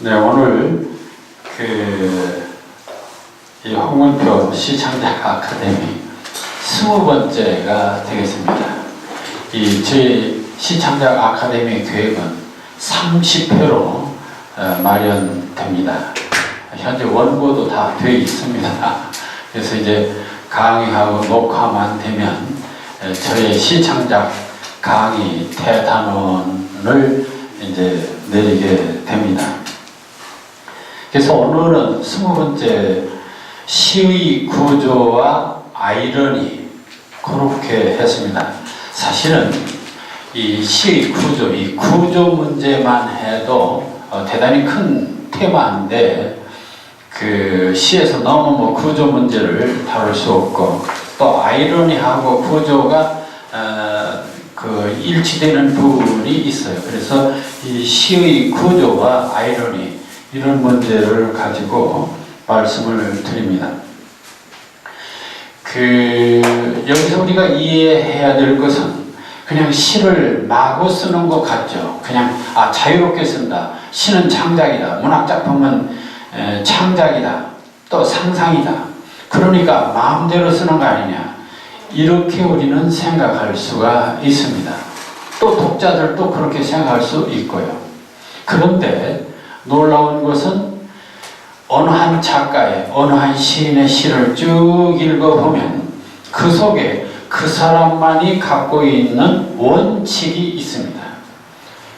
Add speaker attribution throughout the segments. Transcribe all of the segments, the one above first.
Speaker 1: 네, 오늘 이 홍문표 시창작 아카데미 20번째가 되겠습니다. 저희 시창작 아카데미 계획은 30회로 마련됩니다. 현재 원고도 다 되어 있습니다. 그래서 이제 강의하고 녹화만 되면 저희 시창작 강의 대단원을 이제 내리게 됩니다. 그래서 오늘은 20번째 시의 구조와 아이러니 그렇게 했습니다. 사실은 이 시의 구조, 이 구조 문제만 해도 대단히 큰 테마인데 시에서 너무 구조 문제를 다룰 수 없고 또 아이러니하고 구조가 일치되는 부분이 있어요. 그래서 이 시의 구조와 아이러니 이런 문제를 가지고 말씀을 드립니다. 여기서 우리가 이해해야 될 것은 그냥 시를 마구 쓰는 것 같죠. 그냥 자유롭게 쓴다. 시는 창작이다. 문학작품은 창작이다. 또 상상이다. 그러니까 마음대로 쓰는 거 아니냐. 이렇게 우리는 생각할 수가 있습니다. 또 독자들도 그렇게 생각할 수 있고요. 그런데 놀라운 것은 어느 한 작가의, 어느 한 시인의 시를 쭉 읽어보면 그 속에 그 사람만이 갖고 있는 원칙이 있습니다.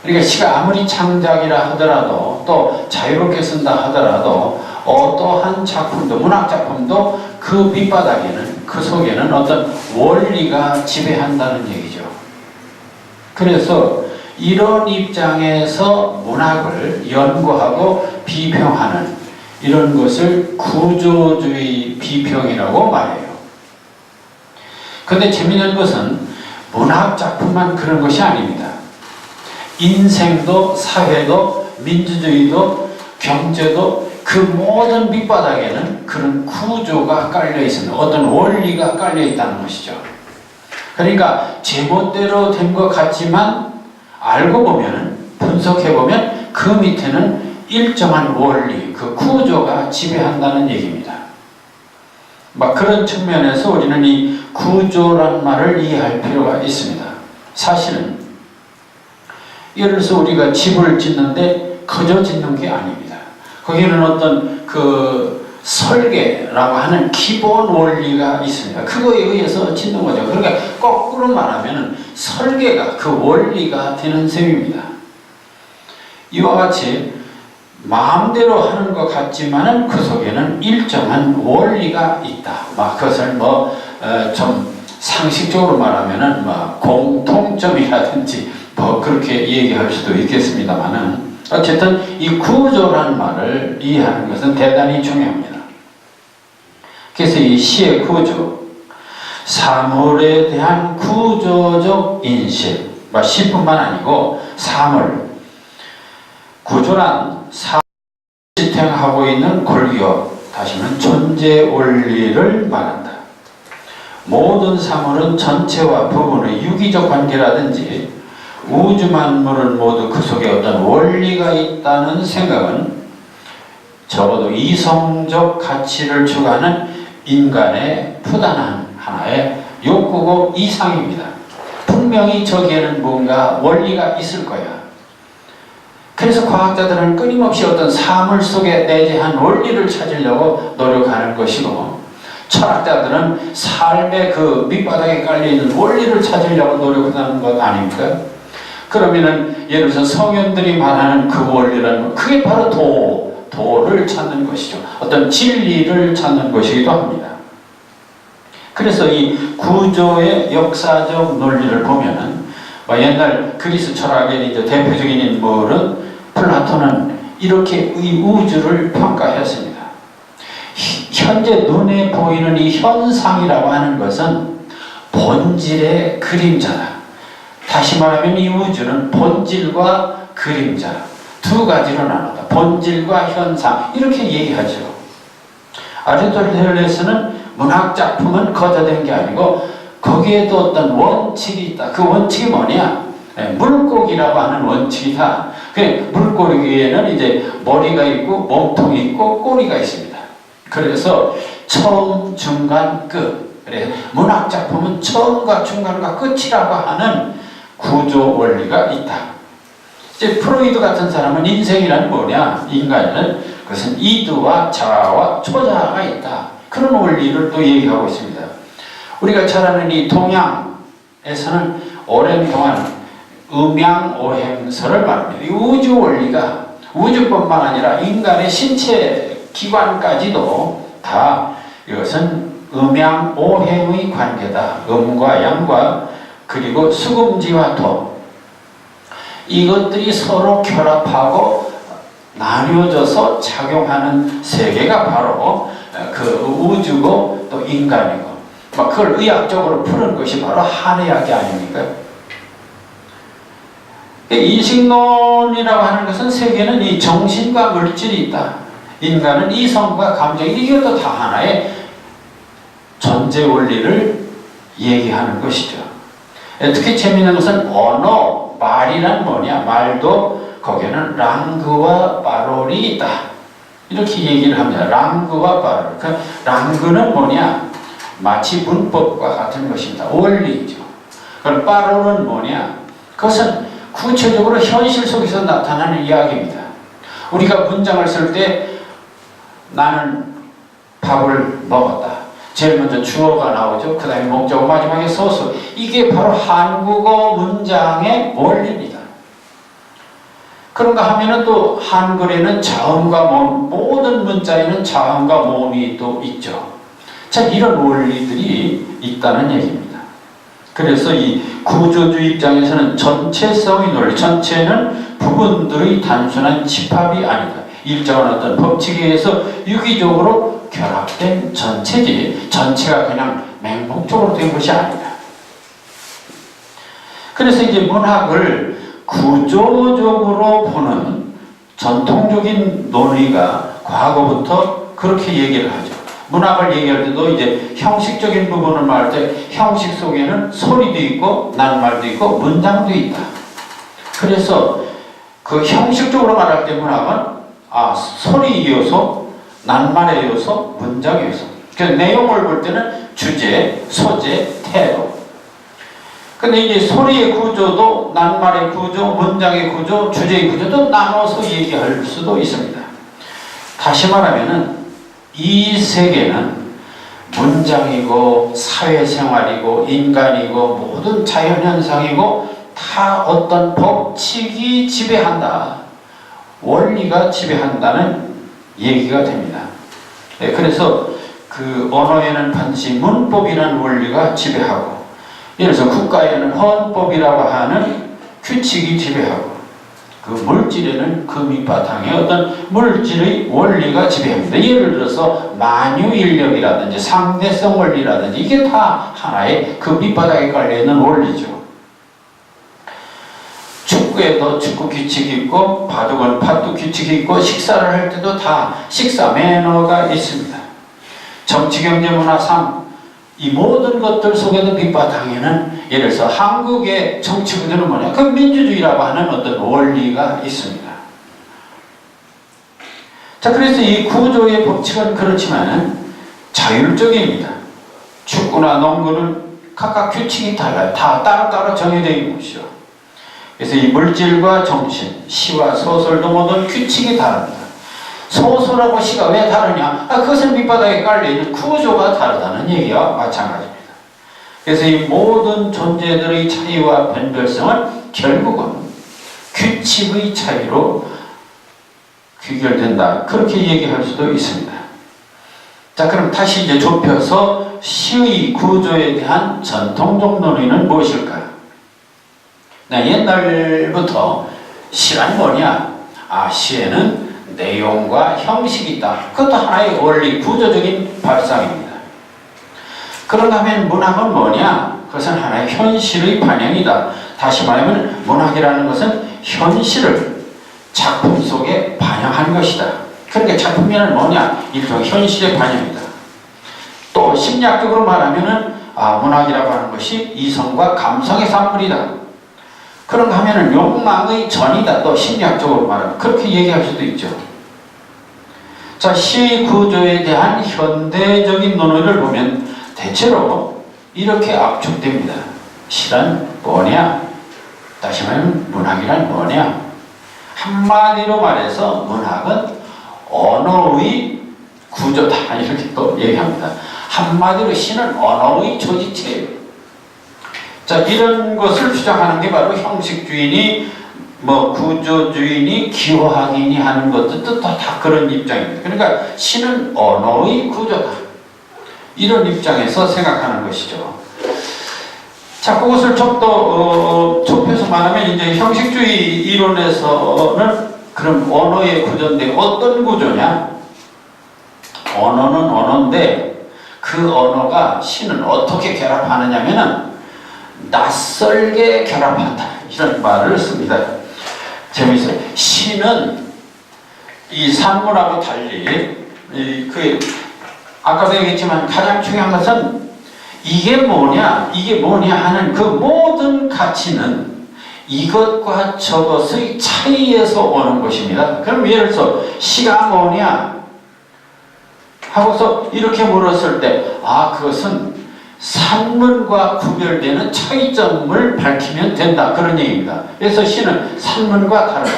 Speaker 1: 그러니까 시가 아무리 창작이라 하더라도 또 자유롭게 쓴다 하더라도 어떠한 작품도, 문학작품도 그 밑바닥에는, 그 속에는 어떤 원리가 지배한다는 얘기죠. 그래서 이런 입장에서 문학을 연구하고 비평하는 이런 것을 구조주의 비평이라고 말해요. 그런데 재미있는 것은 문학작품만 그런 것이 아닙니다. 인생도 사회도 민주주의도 경제도 그 모든 밑바닥에는 그런 구조가 깔려 있습니다. 어떤 원리가 깔려 있다는 것이죠. 그러니까 제멋대로 된 것 같지만 알고 보면, 분석해 보면 그 밑에는 일정한 원리, 그 구조가 지배한다는 얘기입니다. 그런 측면에서 우리는 이 구조란 말을 이해할 필요가 있습니다. 사실은 예를 들어서 우리가 집을 짓는데 그저 짓는 게 아닙니다. 거기는 어떤 설계라고 하는 기본 원리가 있습니다. 그거에 의해서 짓는 거죠. 그러니까 거꾸로 말하면 설계가 그 원리가 되는 셈입니다. 이와 같이 마음대로 하는 것 같지만은 그 속에는 일정한 원리가 있다. 그것을 좀 상식적으로 말하면은 공통점이라든지 그렇게 얘기할 수도 있겠습니다만은 어쨌든 이 구조라는 말을 이해하는 것은 대단히 중요합니다. 그래서 이 시의 구조, 사물에 대한 구조적 인식, 시뿐만 아니고 사물, 구조란 사물이 지탱하고 있는 골격, 다시는 존재 원리를 말한다. 모든 사물은 전체와 부분의 유기적 관계라든지 우주 만물은 모두 그 속에 어떤 원리가 있다는 생각은 적어도 이성적 가치를 추구하는 인간의 부단한 하나의 욕구고 이상입니다. 분명히 저기에는 뭔가 원리가 있을 거야. 그래서 과학자들은 끊임없이 어떤 사물 속에 내재한 원리를 찾으려고 노력하는 것이고, 철학자들은 삶의 그 밑바닥에 깔려있는 원리를 찾으려고 노력하는 것 아닙니까? 그러면은 예를 들어서 성현들이 말하는 그 원리라는 것, 그게 바로 도를 찾는 것이죠. 어떤 진리를 찾는 것이기도 합니다. 그래서 이 구조의 역사적 논리를 보면은 옛날 그리스 철학의 이제 대표적인 인물은 플라톤은 이렇게 이 우주를 평가했습니다. 현재 눈에 보이는 이 현상이라고 하는 것은 본질의 그림자다. 다시 말하면 이 우주는 본질과 그림자 두 가지로 나눴다. 본질과 현상 이렇게 얘기하죠. 아리스토텔레스는 문학작품은 거저된 게 아니고 거기에도 어떤 원칙이 있다. 그 원칙이 뭐냐? 물고기라고 하는 원칙이다. 물고기에는 이제 머리가 있고 몸통이 있고 꼬리가 있습니다. 그래서 처음, 중간, 끝. 그래 문학 작품은 처음과 중간과 끝이라고 하는 구조 원리가 있다. 이제 프로이드 같은 사람은 인생이란 뭐냐? 인간은 그것은 이드와 자아와 초자아가 있다. 그런 원리를 또 얘기하고 있습니다. 우리가 잘 아는 이 동양에서는 오랜 동안 음양오행설을 말합니다. 이 우주 원리가 우주뿐만 아니라 인간의 신체 기관까지도 다 이것은 음양오행의 관계다. 음과 양과 그리고 수금지와 도 이것들이 서로 결합하고 나뉘어져서 작용하는 세계가 바로 그 우주고 또 인간이고 그걸 의학적으로 푸는 것이 바로 한의학이 아닙니까? 인식론이라고 하는 것은 세계는 이 정신과 물질이 있다. 인간은 이성과 감정, 이것도 다 하나의 존재 원리를 얘기하는 것이죠. 특히 재미있는 것은 언어, 말이란 뭐냐? 말도 거기에는 랑그와 바롤이 있다. 이렇게 얘기를 합니다. 랑그와 바롤. 그 랑그는 뭐냐? 마치 문법과 같은 것입니다. 원리죠. 그럼 바롤은 뭐냐? 그것은 구체적으로 현실 속에서 나타나는 이야기입니다. 우리가 문장을 쓸 때 나는 밥을 먹었다. 제일 먼저 주어가 나오죠. 그 다음에 목적어, 마지막에 서술. 이게 바로 한국어 문장의 원리입니다. 그런가 하면은 또 한글에는 자음과 모음, 모든 문자에는 자음과 모음이 또 있죠. 자, 이런 원리들이 있다는 얘기입니다. 그래서 이 구조주의 입장에서는 전체성의 논리, 전체는 부분들의 단순한 집합이 아니다. 일정한 어떤 법칙에 의해서 유기적으로 결합된 전체지, 전체가 그냥 맹목적으로 된 것이 아니다. 그래서 이제 문학을 구조적으로 보는 전통적인 논의가 과거부터 그렇게 얘기를 하죠. 문학을 얘기할 때도 이제 형식적인 부분을 말할 때 형식 속에는 소리도 있고 낱말도 있고 문장도 있다. 그래서 그 형식적으로 말할 때 문학은 소리 요소, 낱말의 요소, 문장의 요소. 그 내용을 볼 때는 주제, 소재, 태도. 근데 이제 소리의 구조도 낱말의 구조, 문장의 구조, 주제의 구조도 나눠서 얘기할 수도 있습니다. 다시 말하면은 이 세계는 문장이고 사회생활이고 인간이고 모든 자연현상이고 다 어떤 법칙이 지배한다. 원리가 지배한다는 얘기가 됩니다. 그래서 그 언어에는 반드시 문법이라는 원리가 지배하고 예를 들어서 국가에는 헌법이라고 하는 규칙이 지배하고 그 물질에는 그 밑바탕에 어떤 물질의 원리가 지배합니다. 예를 들어서 만유인력이라든지 상대성 원리라든지 이게 다 하나의 그 밑바닥에 깔려있는 원리죠. 축구에도 축구 규칙이 있고 바둑은 바둑 규칙이 있고 식사를 할 때도 다 식사 매너가 있습니다. 정치, 경제, 문화, 삶 이 모든 것들 속에도 밑바탕에는 예를 들어서 한국의 정치 구조는 뭐냐? 그 민주주의라고 하는 어떤 원리가 있습니다. 자, 그래서 이 구조의 법칙은 그렇지만 자율적입니다. 축구나 농구는 각각 규칙이 달라요. 다 따로따로 정해져 있는 것이죠. 그래서 이 물질과 정신, 시와 소설도 모든 규칙이 다릅니다. 소설하고 시가 왜 다르냐? 그것은 밑바닥에 깔려있는 구조가 다르다는 얘기와 마찬가지입니다. 그래서 이 모든 존재들의 차이와 변별성은 결국은 규칙의 차이로 귀결된다. 그렇게 얘기할 수도 있습니다. 자, 그럼 다시 이제 좁혀서 시의 구조에 대한 전통적 논의는 무엇일까요? 옛날부터 시란 뭐냐? 시에는 내용과 형식이 있다. 그것도 하나의 원리, 구조적인 발상입니다. 그런가 하면 문학은 뭐냐? 그것은 하나의 현실의 반영이다. 다시 말하면 문학이라는 것은 현실을 작품 속에 반영한 것이다. 그러니까 작품이란 뭐냐? 일종의 현실의 반영이다. 또 심리학적으로 말하면은 문학이라고 하는 것이 이성과 감성의 산물이다. 그런가 하면은 욕망의 전이다. 또 심리학적으로 말하면 그렇게 얘기할 수도 있죠. 자, 시 구조에 대한 현대적인 논의를 보면 대체로 이렇게 압축됩니다. 시란 뭐냐? 다시 말하면 문학이란 뭐냐? 한마디로 말해서 문학은 언어의 구조다. 이렇게 또 얘기합니다. 한마디로 시는 언어의 조직체예요. 자, 이런 것을 주장하는 게 바로 형식주의니 구조주의니 기호학이니 하는 것도 다 그런 입장입니다. 그러니까 시는 언어의 구조다. 이런 입장에서 생각하는 것이죠. 자, 그것을 좀 더 좁혀서 말하면 이제 형식주의 이론에서는 그럼 언어의 구조인데 어떤 구조냐? 언어는 언어인데 그 언어가 시는 어떻게 결합하느냐면은 낯설게 결합한다. 이런 말을 씁니다. 재미있어요. 시는 이 산문하고 달리 아까도 얘기했지만 가장 중요한 것은 이게 뭐냐 하는 그 모든 가치는 이것과 저것의 차이에서 오는 것입니다. 그럼 예를 들어서 시가 뭐냐 하고서 이렇게 물었을 때 그것은 산문과 구별되는 차이점을 밝히면 된다. 그런 얘기입니다. 그래서 시는 산문과 다르다.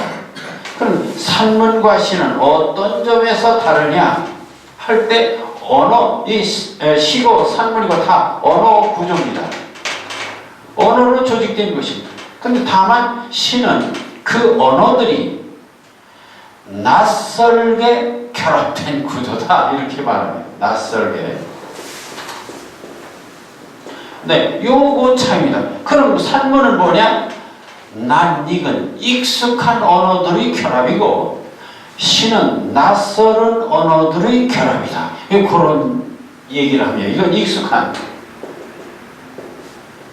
Speaker 1: 그럼 산문과 시는 어떤 점에서 다르냐 할 때 시고 산문이고 다 언어 구조입니다. 언어로 조직된 것입니다. 그런데 다만 시는 그 언어들이 낯설게 결합된 구조다. 이렇게 말합니다. 낯설게. 네, 요거 차이입니다. 그럼 산문은 뭐냐? 낯익은 익숙한 언어들의 결합이고 시는 낯설은 언어들의 결합이다. 그런 얘기를 하면 이건 익숙한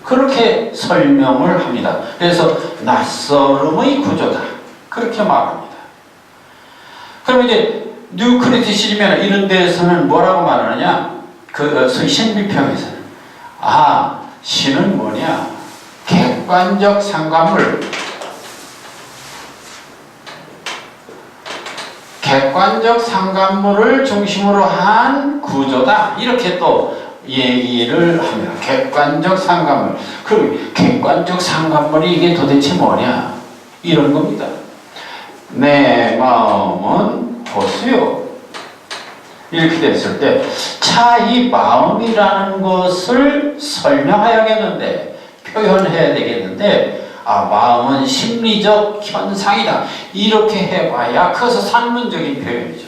Speaker 1: 그렇게 설명을 합니다. 그래서 낯설음의 구조다. 그렇게 말합니다. 그럼 이제 뉴크리티시즘이나 이런 데에서는 뭐라고 말하느냐? 신비평에서는 시는 뭐냐? 객관적 상관물. 객관적 상관물을 중심으로 한 구조다. 이렇게 또 얘기를 합니다. 객관적 상관물. 그럼 객관적 상관물이 이게 도대체 뭐냐? 이런 겁니다. 내 마음은 호수요. 이렇게 됐을 때 이 마음이라는 것을 설명해야겠는데 표현해야 되겠는데 마음은 심리적 현상이다. 이렇게 해봐야 그것은 산문적인 표현이죠.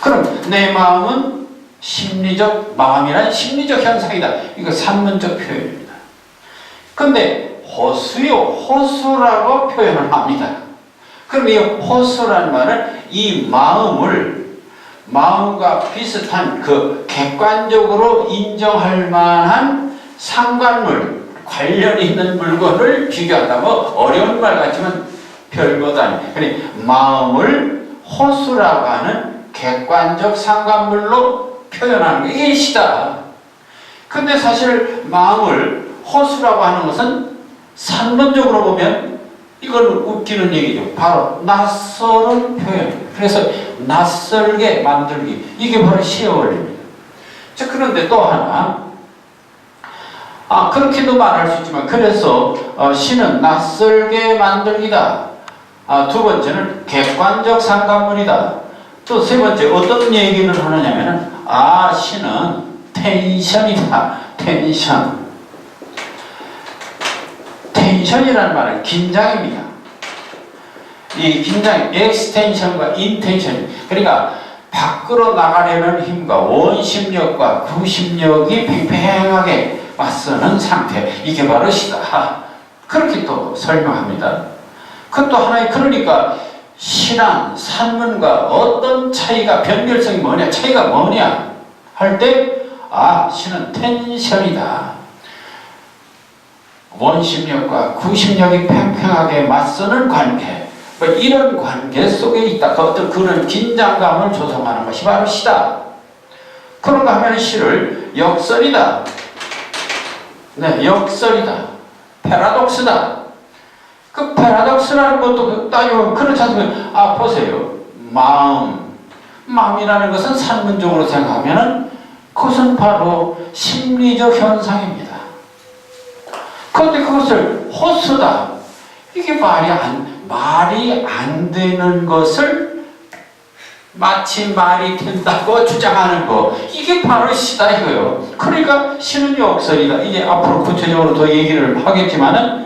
Speaker 1: 그럼 내 마음은 마음이란 심리적 현상이다. 이거 산문적 표현입니다. 근데 호수라고 표현을 합니다. 그럼 이 호수라는 말은 이 마음과 비슷한 그 객관적으로 인정할 만한 상관물, 관련 있는 물건을 비교한다. 어려운 말 같지만 별것 아니에요. 그러니까 마음을 호수라고 하는 객관적 상관물로 표현하는 게 이게 시다. 근데 사실 마음을 호수라고 하는 것은 산문적으로 보면 이건 웃기는 얘기죠. 바로 낯설은 표현. 그래서 낯설게 만들기. 이게 바로 시의 원리입니다. 자, 그런데 또 하나. 그렇게도 말할 수 있지만, 그래서 시는 낯설게 만들기다. 두 번째는 객관적 상관물이다. 또 세 번째 어떤 얘기를 하느냐면은 시는 텐션이다. 텐션이라는 말은 긴장입니다. 이 긴장, 엑스텐션과 인텐션. 그러니까 밖으로 나가려는 힘과 원심력과 구심력이 팽팽하게 맞서는 상태. 이게 바로 시다. 그렇게 또 설명합니다. 그것도 하나의, 그러니까 시랑 산문과 어떤 차이가, 변별성이 뭐냐, 차이가 뭐냐 할 때 시는 텐션이다. 원심력과 구심력이 팽팽하게 맞서는 관계, 이런 관계 속에 있다. 어떤 그런 긴장감을 조성하는 것이 바로 시다. 그런가 하면 시를 역설이다. 네, 역설이다. 패러독스다. 그 패러독스라는 것도 따지면 그렇지 않으면 보세요. 마음이라는 것은 산문적으로 생각하면은 그것은 바로 심리적 현상입니다. 그런데 그것을 호스다. 이게 말이 안 되는 것을 마치 말이 된다고 주장하는 거. 이게 바로 시다 이거요. 그러니까 시는 역설이다. 이제 앞으로 구체적으로 더 얘기를 하겠지만은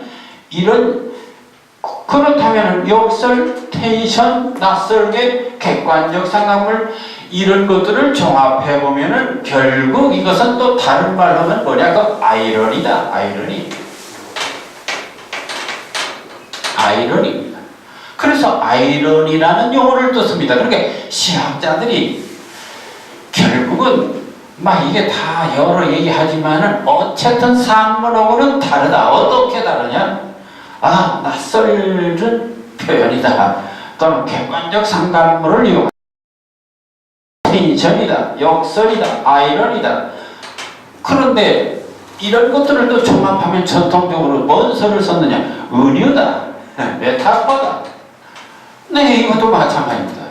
Speaker 1: 그렇다면 역설, 텐션, 낯설게, 객관적 상황을 이런 것들을 종합해보면은 결국 이것은 또 다른 말로 하면 뭐냐? 그 아이러니다. 아이러니입니다. 그래서 아이러니라는 용어를 또 씁니다. 그러니까 시학자들이 결국은 이게 다 여러 얘기하지만은 어쨌든 산문하고는 다르다. 어떻게 다르냐? 낯설은 표현이다. 또는 객관적 상담물을 이용한다. 텐션이다. 역설이다. 아이러니다. 그런데 이런 것들을 또 종합하면 전통적으로 뭔 설을 썼느냐? 은유다. 메타포다. 네, 이것도 마찬가지입니다.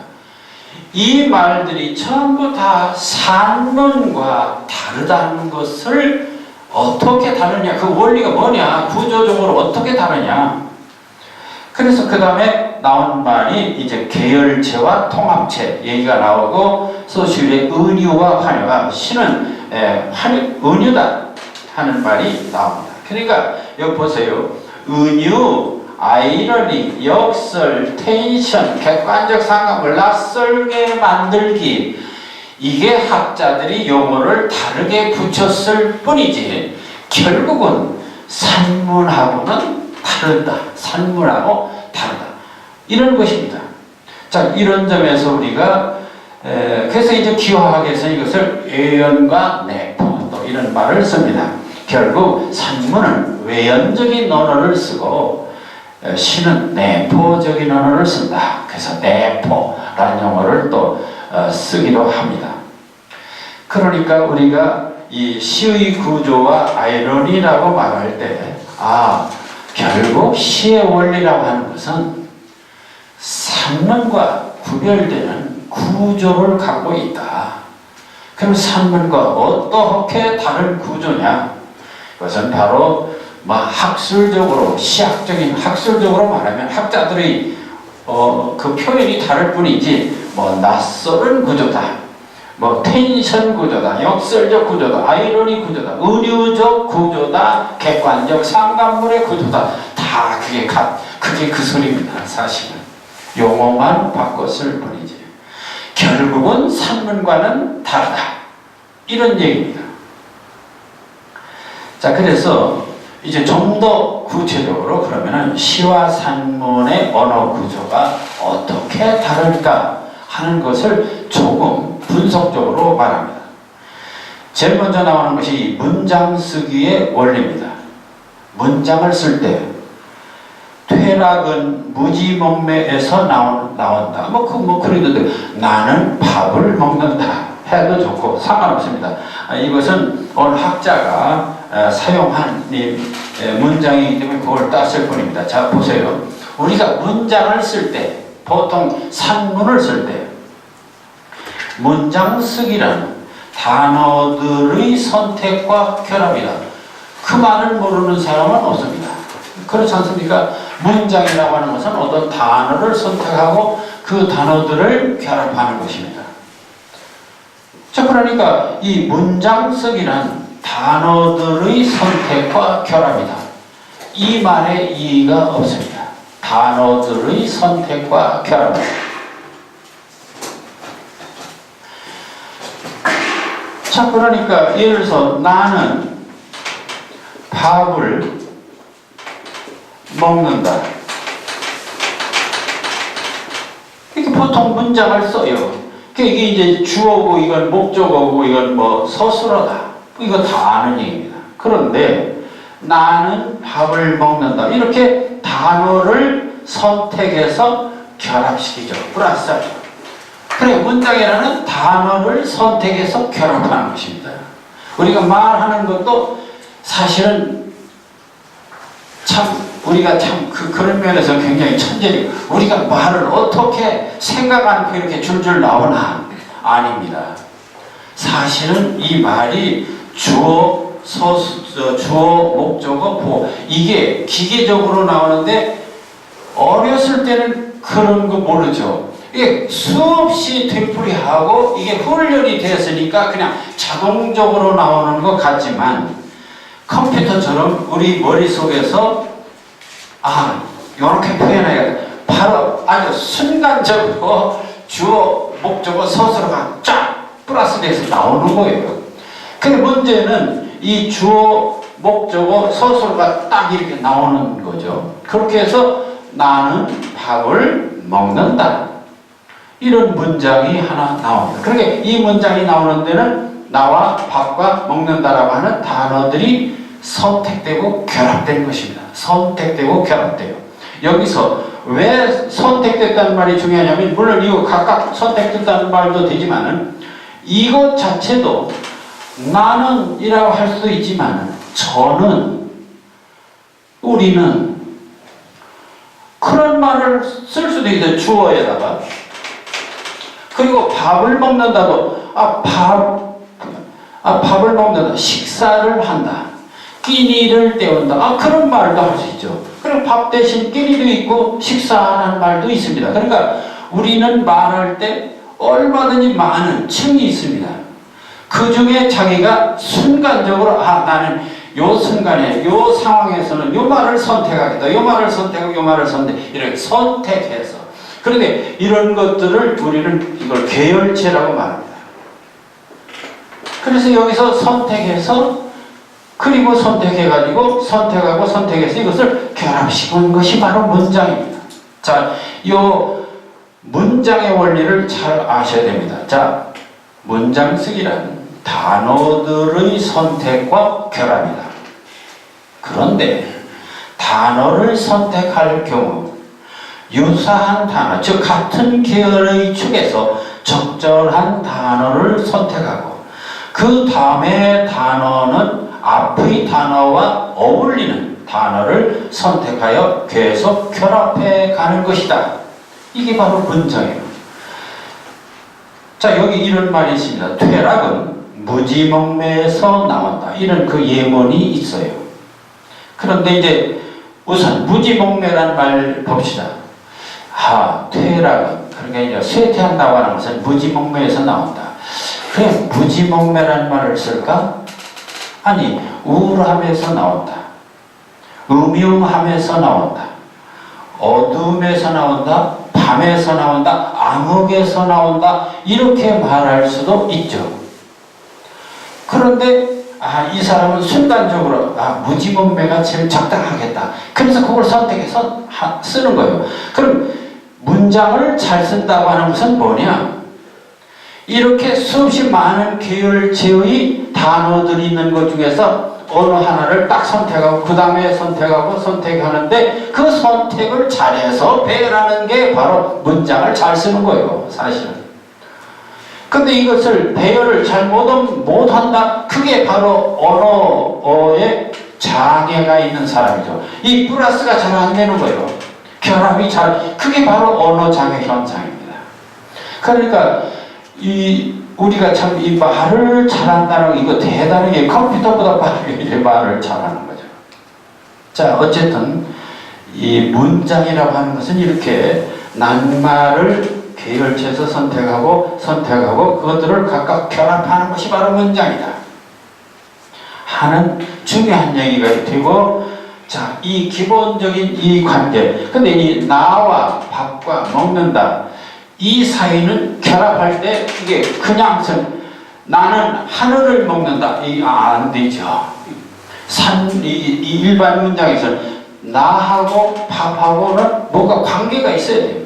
Speaker 1: 이 말들이 전부 다 산문과 다르다는 것을 어떻게 다르냐? 그 원리가 뭐냐? 구조적으로 어떻게 다르냐? 그래서 그 다음에 나온 말이 이제 계열체와 통합체 얘기가 나오고 소시의 은유와 환유가 시는 은유다 하는 말이 나옵니다. 그러니까 여기 보세요. 은유, 아이러니, 역설, 텐션, 객관적 상황을 낯설게 만들기, 이게 학자들이 용어를 다르게 붙였을 뿐이지 결국은 산문하고는 다르다. 산문하고 다르다. 이런 것입니다. 자, 이런 점에서 우리가 그래서 이제 기화학에서 이것을 외연과 내포 또 이런 말을 씁니다. 결국 산문은 외연적인 언어를 쓰고 시는 내포적인 언어를 쓴다. 그래서 내포라는 용어를 또 쓰기도 합니다. 그러니까 우리가 이 시의 구조와 아이러니라고 말할 때 결국 시의 원리라고 하는 것은 산문과 구별되는 구조를 갖고 있다. 그럼 산문과 어떻게 다른 구조냐? 그것은 바로 학술적으로 학술적으로 말하면 학자들의 그 표현이 다를 뿐이지 낯설은 구조다. 텐션 구조다, 역설적 구조다, 아이러니 구조다, 은유적 구조다, 객관적 상담물의 구조다. 다 그게 그 소리입니다. 사실은 용어만 바꿨을 뿐이지 결국은 산문과는 다르다. 이런 얘기입니다. 자, 그래서 이제 좀 더 구체적으로 그러면은 시와 산문의 언어 구조가 어떻게 다를까 하는 것을 조금 분석적으로 말합니다. 제일 먼저 나오는 것이 문장 쓰기의 원리입니다. 문장을 쓸 때 퇴락은 무지몽매에서 나온다. 그래도 나는 밥을 먹는다 해도 좋고 상관없습니다. 이것은 오늘 학자가 사용한 문장이기 때문에 그걸 땄을 뿐입니다. 자, 보세요. 우리가 문장을 쓸 때, 보통 산문을 쓸 때 문장 쓰기란 단어들의 선택과 결합이다. 그 말을 모르는 사람은 없습니다. 그렇지 않습니까? 문장이라고 하는 것은 어떤 단어를 선택하고 그 단어들을 결합하는 것입니다. 자, 그러니까 이 문장 쓰기란 단어들의 선택과 결합이다. 이 말에 이의가 없습니다. 단어들의 선택과 결합이다. 자, 그러니까 예를 들어서 나는 밥을 먹는다. 이렇게 보통 문장을 써요. 이게 이제 주어고 이건 목적어고 이건 서술어다. 이거 다 아는 얘기입니다. 그런데 나는 밥을 먹는다. 이렇게 단어를 선택해서 결합시키죠. 플러스하죠. 그래, 문장이라는 단어를 선택해서 결합하는 것입니다. 우리가 말하는 것도 사실은 참 우리가 참 그런 면에서 굉장히 천재리고 우리가 말을 어떻게 생각 않고 이렇게 줄줄 나오나? 아닙니다. 사실은 이 말이 주어, 목적어, 보어 이게 기계적으로 나오는데 어렸을 때는 그런 거 모르죠. 이게 수없이 되풀이하고 이게 훈련이 되었으니까 그냥 자동적으로 나오는 것 같지만 컴퓨터처럼 우리 머릿속에서 이렇게 표현해야 바로 아주 순간적으로 주어, 목적어, 서술어가 쫙 플러스돼서 나오는 거예요. 근데 문제는 이 주어, 목적어, 서술어가 딱 이렇게 나오는 거죠. 그렇게 해서 나는 밥을 먹는다. 이런 문장이 하나 나옵니다. 그러니까 이 문장이 나오는 데는 나와 밥과 먹는다라고 하는 단어들이 선택되고 결합된 것입니다. 선택되고 결합돼요. 여기서 왜 선택됐다는 말이 중요하냐면 물론 이거 각각 선택됐다는 말도 되지만은 이것 자체도 나는 이라고 할 수도 있지만 저는 우리는 그런 말을 쓸 수도 있어요. 주어에다가. 그리고 밥을 먹는다도 밥을 먹는다. 식사를 한다. 끼니를 때운다. 그런 말도 할 수 있죠. 그리고 밥 대신 끼니도 있고 식사하는 말도 있습니다. 그러니까 우리는 말할 때 얼마든지 많은 층이 있습니다. 그 중에 자기가 순간적으로 나는 요 순간에 요 상황에서는 요 말을 선택하겠다. 요 말을 선택하고 요 말을 이렇게 선택해서 그런데 이런 것들을 우리는 이걸 계열체라고 말합니다. 그래서 여기서 선택해서 그리고 선택해가지고 선택하고 선택해서 이것을 결합시키는 것이 바로 문장입니다. 자, 이 문장의 원리를 잘 아셔야 됩니다. 자, 문장 쓰기란 단어들의 선택과 결합이다. 그런데 단어를 선택할 경우 유사한 단어, 즉 같은 계열의 축에서 적절한 단어를 선택하고 그 다음에 단어는 앞의 단어와 어울리는 단어를 선택하여 계속 결합해 가는 것이다. 이게 바로 문장이에요. 자, 여기 이런 말이 있습니다. 퇴락은 무지몽매에서 나온다. 이런 그 예문이 있어요. 그런데 이제 우선 무지몽매라는 말 봅시다. 퇴락은 그러니까 이제 쇠퇴한다고 하는 것은 무지몽매에서 나온다. 왜 무지몽매라는 말을 쓸까? 아니, 우울함에서 나온다. 음흉함에서 나온다. 어둠에서 나온다. 밤에서 나온다. 암흑에서 나온다. 이렇게 말할 수도 있죠. 그런데 이 사람은 순간적으로 무지몽매가 제일 적당하겠다. 그래서 그걸 선택해서 쓰는 거예요. 그럼 문장을 잘 쓴다고 하는 것은 뭐냐? 이렇게 수없이 많은 계열체의 단어들이 있는 것 중에서 어느 하나를 딱 선택하고 그 다음에 선택하고 선택하는데 그 선택을 잘해서 배열하는 게 바로 문장을 잘 쓰는 거예요. 사실은. 근데 이것을 배열을 잘 못한다? 그게 바로 언어의 장애가 있는 사람이죠. 이 플러스가 잘 안 되는 거예요. 결합이 그게 바로 언어 장애 현상입니다. 그러니까 우리가 참 이 말을 잘한다는 거 이거 대단하게 컴퓨터보다 빠르게 말을 잘하는 거죠. 자, 어쨌든 이 문장이라고 하는 것은 이렇게 낱말을 계열체에서 선택하고 그것들을 각각 결합하는 것이 바로 문장이다 하는 중요한 얘기가 되고, 자, 이 기본적인 이 관계, 근데 이 나와 밥과 먹는다 이 사이는 결합할 때 이게 그냥 나는 하늘을 먹는다 안 되죠. 이 일반 문장에서는 나하고 밥하고는 뭐가 관계가 있어야 돼요.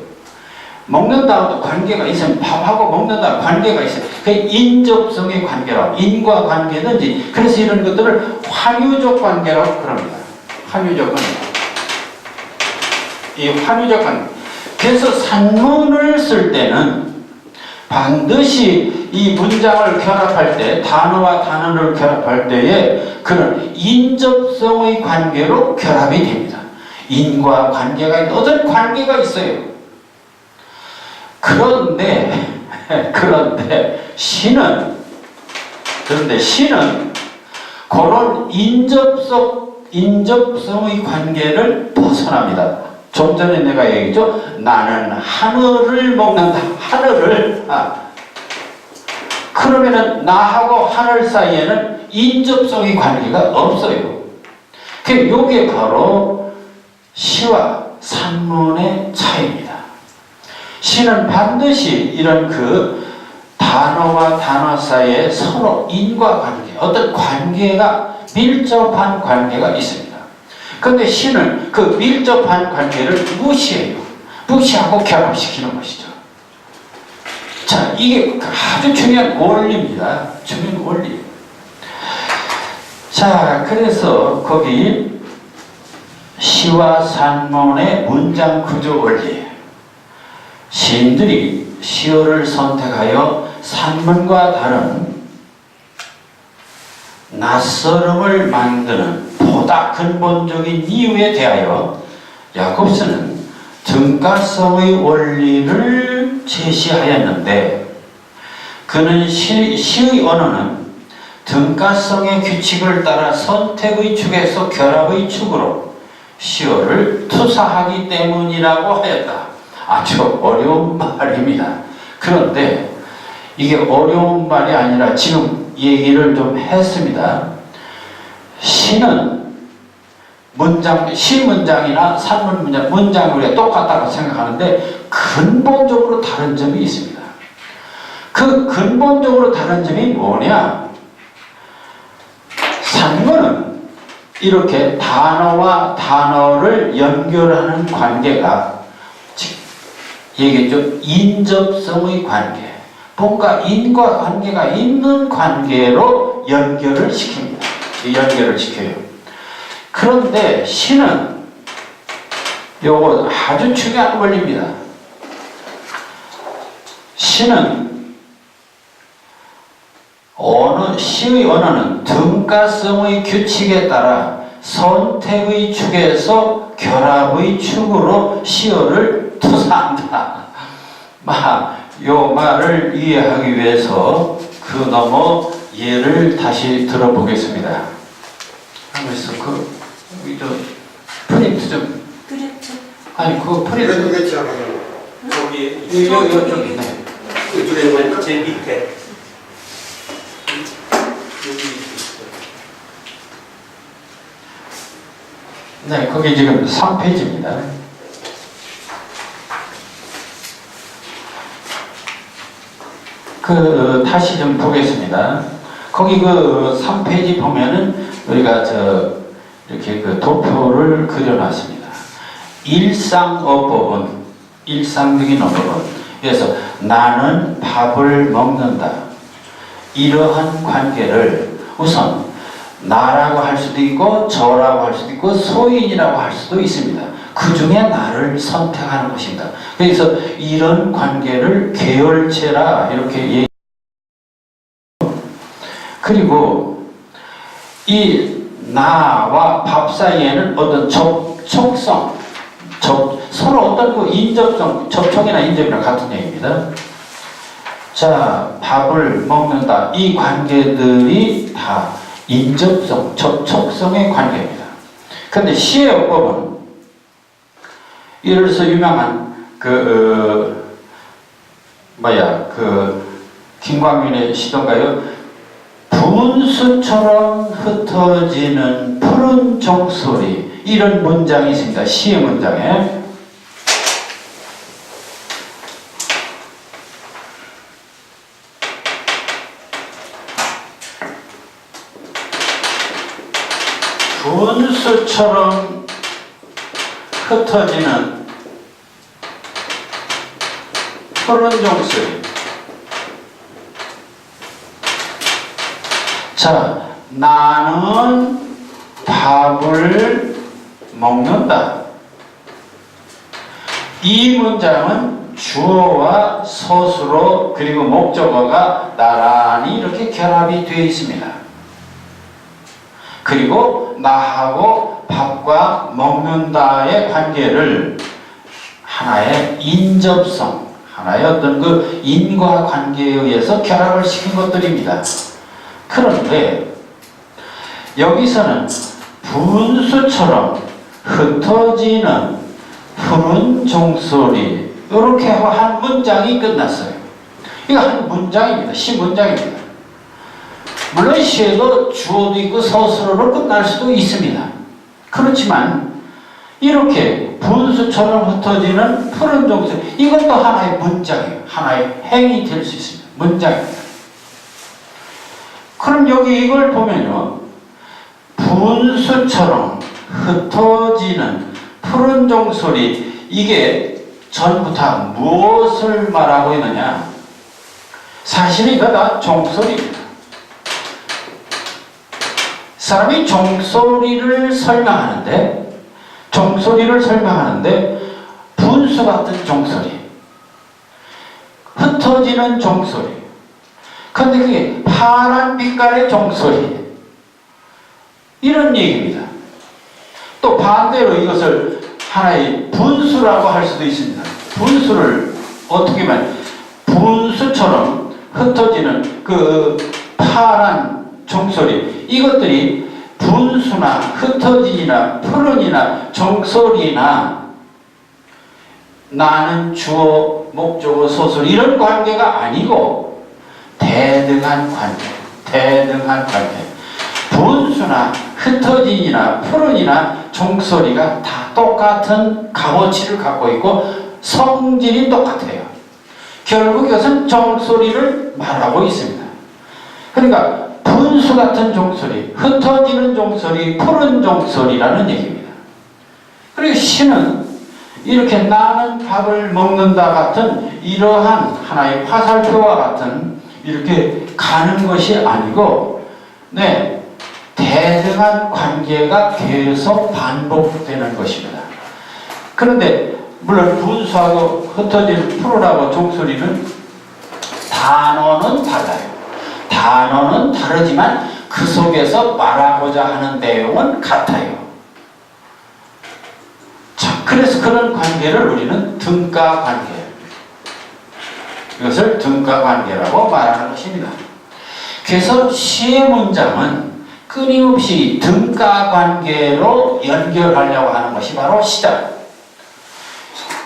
Speaker 1: 먹는다고도 관계가 있으면 밥하고 먹는다 관계가 있어요. 그게 인접성의 관계라고, 인과관계든지. 그래서 이런 것들을 환유적 관계라고 그럽니다. 환유적 관계. 이 환유적 관계. 그래서 산문을 쓸 때는 반드시 이 문장을 결합할 때, 단어와 단어를 결합할 때에 그런 인접성의 관계로 결합이 됩니다. 인과 관계가 있는 어떤 관계가 있어요. 그런데 신은 그런 인접성의 관계를 벗어납니다. 좀 전에 내가 얘기했죠. 나는 하늘을 먹는다. 그러면은 나하고 하늘 사이에는 인접성의 관계가 없어요. 이게 바로 시와 산문의 차이입니다. 시는 반드시 이런 단어와 단어 사이에 서로 인과관계, 어떤 관계가 밀접한 관계가 있습니다. 그런데 시는 그 밀접한 관계를 무시해요. 무시하고 결합시키는 것이죠. 자, 이게 아주 중요한 원리입니다. 중요한 원리. 자, 그래서 거기 시와 산문의 문장 구조 원리. 시인들이 시어를 선택하여 산문과 다른 낯설음을 만드는 보다 근본적인 이유에 대하여 야콥스는 등가성의 원리를 제시하였는데, 그는 시의 언어는 등가성의 규칙을 따라 선택의 축에서 결합의 축으로 시어를 투사하기 때문이라고 하였다. 아주 어려운 말입니다. 그런데 이게 어려운 말이 아니라 지금 얘기를 좀 했습니다. 시는 시 문장이나 산문 문장을 우리가 똑같다고 생각하는데 근본적으로 다른 점이 있습니다. 그 근본적으로 다른 점이 뭐냐? 산문은 이렇게 단어와 단어를 연결하는 관계가 얘기했죠. 인접성의 관계. 뭔가 인과관계가 있는 관계로 연결을 시킵니다. 연결을 시켜요. 그런데 시는 요거 아주 중요한 원리입니다. 시는 시의 언어는 등가성의 규칙에 따라 선택의 축에서 결합의 축으로 시어를 투사한다. 요 말을 이해하기 위해서 그 너머 예를 다시 들어보겠습니다. 하면서 프린트 좀.
Speaker 2: 그랬죠.
Speaker 1: 아니 프린트.
Speaker 3: 그랬지 않아요.
Speaker 2: 저기
Speaker 1: 좀. 네.
Speaker 2: 제 밑에.
Speaker 1: 네, 거기 지금 3페이지입니다. 다시 좀 보겠습니다. 거기 3페이지 보면은 우리가 이렇게 도표를 그려놨습니다. 일상적인 어법은, 그래서 나는 밥을 먹는다. 이러한 관계를 우선 나라고 할 수도 있고 저라고 할 수도 있고 소인이라고 할 수도 있습니다. 그 중에 나를 선택하는 것입니다. 그래서 이런 관계를 계열체라 이렇게 얘기해요. 그리고 이 나와 밥 사이에는 어떤 접촉성, 서로 어떤 인접성, 접촉이나 인접이나 같은 얘기입니다. 자, 밥을 먹는다. 이 관계들이 다 인접성, 접촉성의 관계입니다. 그런데 시의 어법은 예를 들어서 유명한 김광민의 시던가요? 분수처럼 흩어지는 푸른 종소리, 이런 문장이 있습니다. 시의 문장에. 분수처럼 흩어지는 푸른 종소리. 자, 나는 밥을 먹는다. 이 문장은 주어와 서술어 그리고 목적어가 나란히 이렇게 결합이 되어 있습니다. 그리고 나하고 밥과 먹는다의 관계를 하나의 인접성, 하나의 어떤 그 인과관계에 의해서 결합을 시킨 것들입니다. 그런데 여기서는 분수처럼 흩어지는 푸른 종소리 이렇게 하고 한 문장이 끝났어요. 이거 한 문장입니다. 시문장입니다. 물론 시에도 주어도 있고 서술어로 끝날 수도 있습니다. 그렇지만 이렇게 분수처럼 흩어지는 푸른 종소리, 이것도 하나의 문장이에요. 하나의 행이 될 수 있습니다. 문장입니다. 그럼 여기 이걸 보면요, 분수처럼 흩어지는 푸른 종소리, 이게 전부 다 무엇을 말하고 있느냐? 사실은 이거 다 종소리입니다. 사람이 종소리를 설명하는데 분수 같은 종소리, 흩어지는 종소리, 근데 그게 파란 빛깔의 종소리, 이런 얘기입니다. 또 반대로 이것을 하나의 분수라고 할 수도 있습니다. 분수를 어떻게 말해? 분수처럼 흩어지는 그 파란 종소리, 이것들이 분수나 흩어지나 푸른이나 종소리나 나는 주어, 목적어, 소설 이런 관계가 아니고 대등한 관계. 분수나 흩어지나 푸른이나 종소리가 다 똑같은 값어치를 갖고 있고 성질이 똑같아요. 결국 이것은 종소리를 말하고 있습니다. 그러니까 분수 같은 종소리, 흩어지는 종소리, 푸른 종소리라는 얘기입니다. 그리고 시는 이렇게 나는 밥을 먹는다 같은 이러한 하나의 화살표와 같은 이렇게 가는 것이 아니고, 대등한 관계가 계속 반복되는 것입니다. 그런데 물론 분수하고 흩어지는 푸른하고 종소리는 단어는 달라요. 단어는 다르지만 그 속에서 말하고자 하는 내용은 같아요. 자, 그래서 그런 관계를 우리는 등가 관계, 이것을 등가 관계라고 말하는 것입니다. 그래서 시의 문장은 끊임없이 등가 관계로 연결하려고 하는 것이 바로 시다.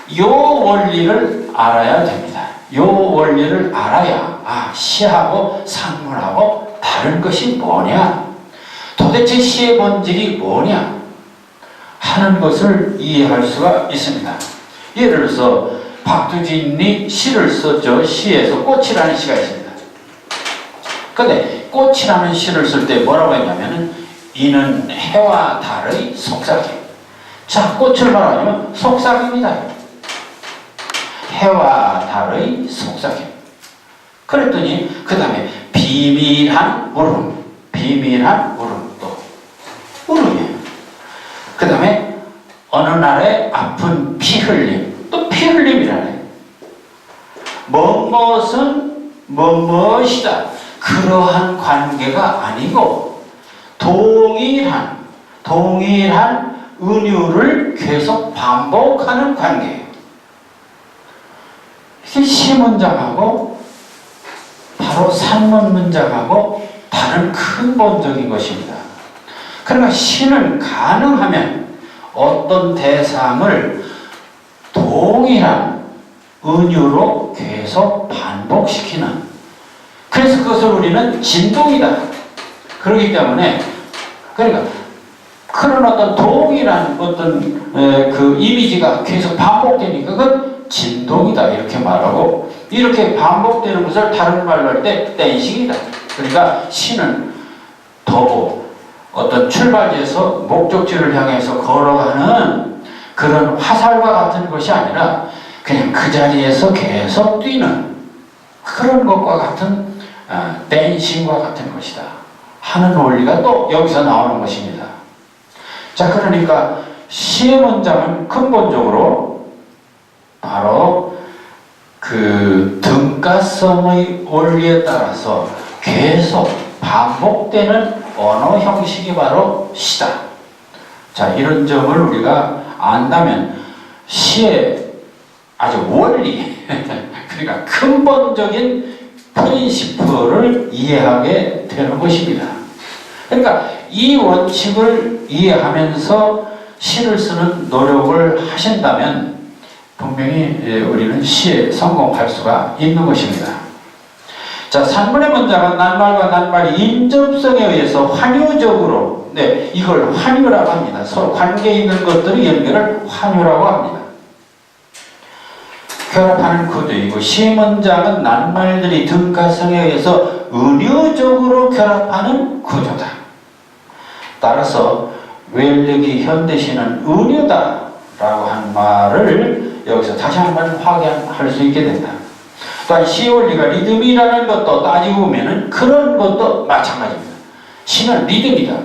Speaker 1: 이 원리를 알아야 됩니다. 이 원리를 알아야 시하고 산문하고 다른 것이 뭐냐, 도대체 시의 본질이 뭐냐 하는 것을 이해할 수가 있습니다. 예를 들어서 박두진이 시를 썼죠. 시에서 꽃이라는 시가 있습니다. 근데 꽃이라는 시를 쓸 때 뭐라고 했냐면은 이는 해와 달의 속삭임. 자, 꽃을 말하면 속삭임이다. 해와 달의 속삭임. 그랬더니 그 다음에 비밀한 울음, 또 울음이에요. 그 다음에 어느 날에 아픈 피 흘림, 또 피 흘림이라네. 무엇은 무엇이다, 그러한 관계가 아니고 동일한 은유를 계속 반복하는 관계예요. 이게 시문장하고 바로 산문 문장하고 다른 근본적인 것입니다. 그러니까 시는 가능하면 어떤 대상을 동일한 은유로 계속 반복시키는, 그래서 그것을 우리는 진동이다. 그렇기 때문에 그러니까 그런 어떤 동일한 어떤 그 이미지가 계속 반복되니까 그건 진동이다 이렇게 말하고, 이렇게 반복되는 것을 다른 말로 할 때 댄싱이다. 그러니까 시는 도보, 어떤 출발지에서 목적지를 향해서 걸어가는 그런 화살과 같은 것이 아니라 그냥 그 자리에서 계속 뛰는 그런 것과 같은 댄싱과 같은 것이다 하는 원리가 또 여기서 나오는 것입니다. 자, 그러니까 시의 문장은 근본적으로 바로 그 등가성의 원리에 따라서 계속 반복되는 언어 형식이 바로 시다. 자, 이런 점을 우리가 안다면 시의 아주 원리, 그러니까 근본적인 프린시플을 이해하게 되는 것입니다. 그러니까 이 원칙을 이해하면서 시를 쓰는 노력을 하신다면 분명히 우리는 시에 성공할 수가 있는 것입니다. 자, 산문의 문장은 낱말과 낱말이 인접성에 의해서 환유적으로, 이걸 환유라고 합니다. 서로 관계 있는 것들의 연결을 환유라고 합니다. 결합하는 구조이고, 시 문장은 낱말들이 등가성에 의해서 은유적으로 결합하는 구조다. 따라서 웰릭이 현대시는 은유다 라고 한 말을 여기서 다시 한번 확인할 수 있게 된다. 또한 시의 원리가 리듬이라는 것도 따지고 보면은 그런 것도 마찬가지입니다. 시는 리듬이다.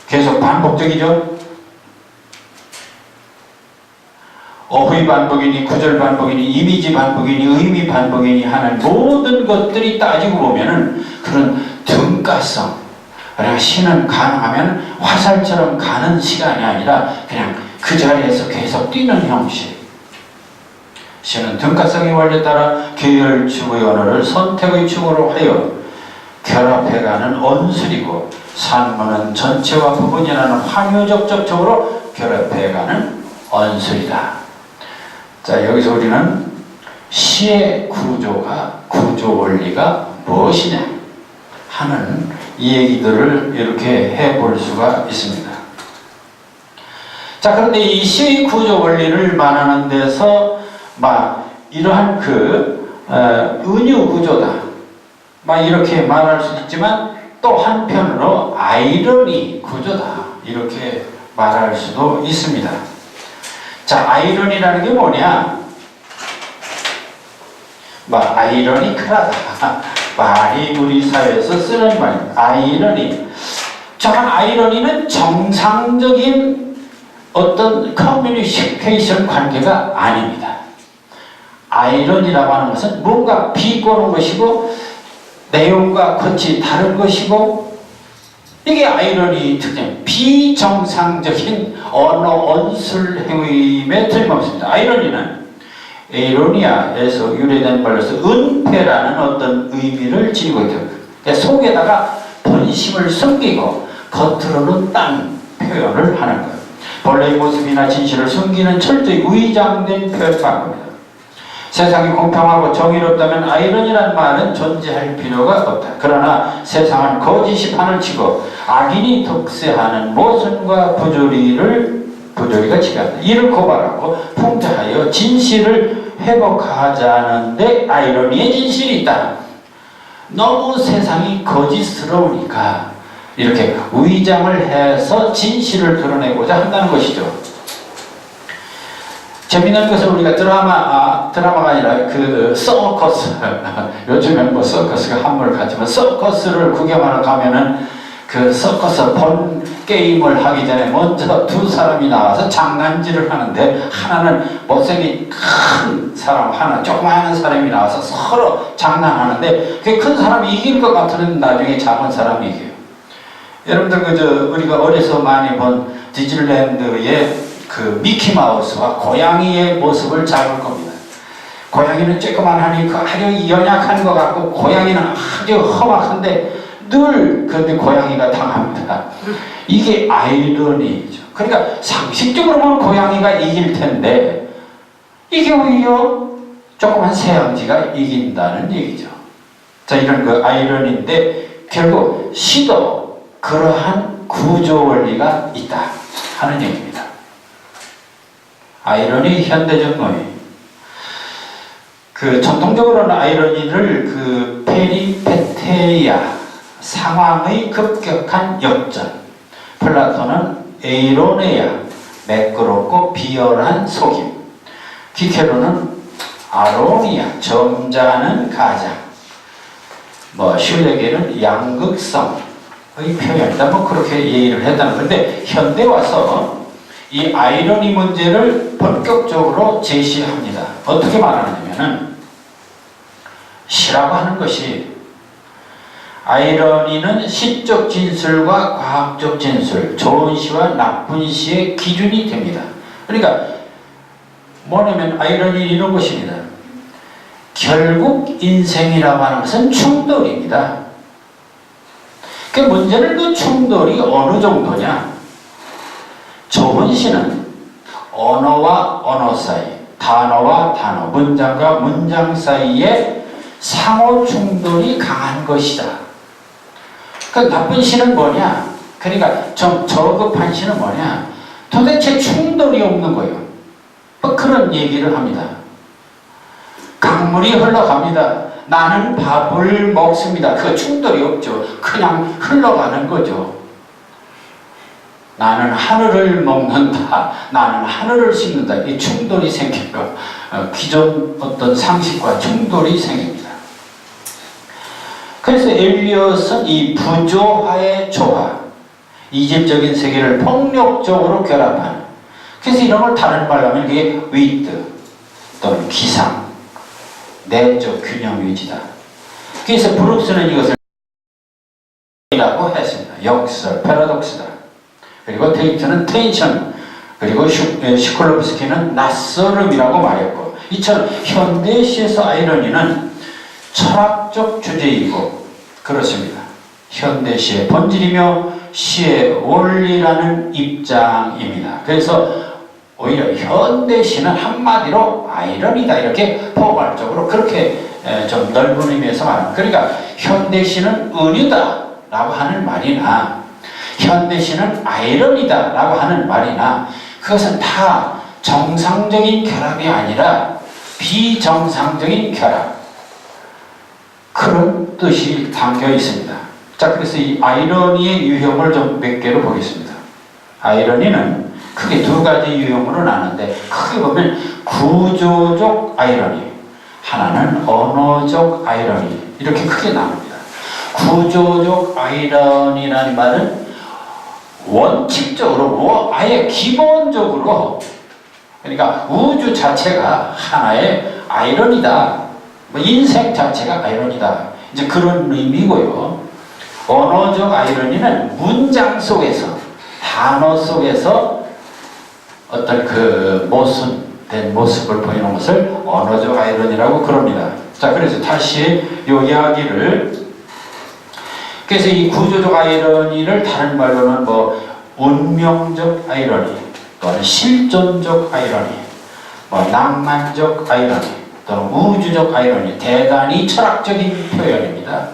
Speaker 1: 계속 반복적이죠. 어휘 반복이니 구절 반복이니 이미지 반복이니 의미 반복이니 하는 모든 것들이 따지고 보면은 그런 등가성. 그러니까 시는 가능하면 화살처럼 가는 시간이 아니라 그냥 그 자리에서 계속 뛰는 형식. 시는 등가성의 원리에 따라 계열축의 언어를 선택의 축으로 하여 결합해가는 언술이고, 산문은 전체와 부분이라는 환유적 접촉으로 결합해가는 언술이다. 자, 여기서 우리는 시의 구조 원리가 무엇이냐 하는 이 얘기들을 이렇게 해볼 수가 있습니다. 자, 그런데 이 시의 구조 원리를 말하는 데서 이러한 은유 구조다 이렇게 말할 수 있지만, 또 한편으로 아이러니 구조다 이렇게 말할 수도 있습니다. 자, 아이러니라는 게 뭐냐? 아이러니크하다. 말이 우리 사회에서 쓰는 말입니다. 아이러니. 저한 아이러니는 정상적인 어떤 커뮤니케이션 관계가 아닙니다. 아이러니라고 하는 것은 뭔가 비꼬는 것이고 내용과 겉이 다른 것이고, 이게 아이러니 특징, 비정상적인 언어 언술 행위임에 틀림없습니다. 아이러니는 에이로니아에서 유래된 말로서 은폐라는 어떤 의미를 지니고 있다. 속에다가 본심을 숨기고 겉으로는 딴 표현을 하는 거예요. 본래의 모습이나 진실을 숨기는 철저히 위장된 표현 방법입니다. 세상이 공평하고 정의롭다면 아이러니라는 말은 존재할 필요가 없다. 그러나 세상은 거짓이 판을 치고 악인이 독세하는 모순과 부조리가 지배한다. 이를 고발하고 풍자하여 진실을 회복하자는데 아이러니의 진실이 있다. 너무 세상이 거짓스러우니까 이렇게 위장을 해서 진실을 드러내고자 한다는 것이죠. 재미난 것은 우리가 드라마가 아니라 서커스, 요즘엔 서커스가 한물 같지만 서커스를 구경하러 가면은 그 서커스 본 게임을 하기 전에 먼저 두 사람이 나와서 장난질을 하는데, 하나는 못생긴 큰 사람, 하나 조그마한 사람이 나와서 서로 장난하는데, 그 큰 사람이 이길 것 같으면 나중에 작은 사람이 이겨요. 여러분들 우리가 어려서 많이 본 디즈니랜드의 미키마우스와 고양이의 모습을 잘 볼 겁니다. 고양이는 쬐끄만하니 아주 연약한 것 같고, 고양이는 아주 험악한데 근데 고양이가 당합니다. 이게 아이러니죠. 그러니까 상식적으로 보면 고양이가 이길 텐데, 이게 오히려 조그만 새양지가 이긴다는 얘기죠. 자, 이런 아이러니인데, 결국 시도 그러한 구조 원리가 있다 하는 얘기입니다. 아이러니 현대적 노예. 전통적으로는 아이러니를 페리페테이아, 상황의 급격한 역전. 플라톤은 에이로네야, 매끄럽고 비열한 속임. 키케로는 아로니아, 점잖은 가장. 슐레게는 양극성의 표현이다. 그렇게 얘기를 했다는 건데, 현대 와서 이 아이러니 문제를 본격적으로 제시합니다. 어떻게 말하느냐면은, 시라고 하는 것이 아이러니는 시적 진술과 과학적 진술, 좋은 시와 나쁜 시의 기준이 됩니다. 그러니까 뭐냐면 아이러니 이런 것입니다. 결국 인생이라고 하는 것은 충돌입니다. 그 문제는 그 충돌이 어느 정도냐? 좋은 시는 언어와 언어 사이, 단어와 단어, 문장과 문장 사이에 상호 충돌이 강한 것이다. 그 나쁜 시는 뭐냐? 그러니까 좀 저급한 시는 뭐냐? 도대체 충돌이 없는 거예요. 뭐 그런 얘기를 합니다. 강물이 흘러갑니다. 나는 밥을 먹습니다. 그 충돌이 없죠. 그냥 흘러가는 거죠. 나는 하늘을 먹는다. 나는 하늘을 씹는다. 이 충돌이 생겨요. 기존 어떤 상식과 충돌이 생깁니다. 그래서 엘리엇은 이 부조화의 조화, 이질적인 세계를 폭력적으로 결합하는, 그래서 이런 걸 다른 말로 하면 그게 위트 또는 기상, 내적 균형 유지다. 그래서 브룩스는 이것을 이라고 했습니다. 역설, 패러독스다. 그리고 테이트는 텐션, 그리고 시콜롭스키는 낯설음이라고 말했고, 이처럼 현대시에서 아이러니는 철학적 주제이고 그렇습니다. 현대시의 본질이며 시의 원리라는 입장입니다. 그래서 오히려 현대시는 한마디로 아이러니다 이렇게 포괄적으로 그렇게 좀 넓은 의미에서 말합니다. 그러니까 현대시는 은유다 라고 하는 말이나 현대시는 아이러니다 라고 하는 말이나 그것은 다 정상적인 결합이 아니라 비정상적인 결합, 그런 뜻이 담겨 있습니다. 자, 그래서 이 아이러니의 유형을 좀 몇 개로 보겠습니다. 아이러니는 크게 두 가지 유형으로 나누는데, 크게 보면 구조적 아이러니, 하나는 언어적 아이러니, 이렇게 크게 나눕니다. 구조적 아이러니라는 말은 원칙적으로, 아예 기본적으로, 그러니까 우주 자체가 하나의 아이러니다, 인생 자체가 아이러니다, 이제 그런 의미고요. 언어적 아이러니는 문장 속에서, 단어 속에서 어떤 그 모순된 모습을 보이는 것을 언어적 아이러니라고 그럽니다. 자, 그래서 다시 이 이야기를, 그래서 이 구조적 아이러니를 다른 말로는 운명적 아이러니, 또는 실존적 아이러니, 낭만적 아이러니, 또는 우주적 아이러니, 대단히 철학적인 표현입니다.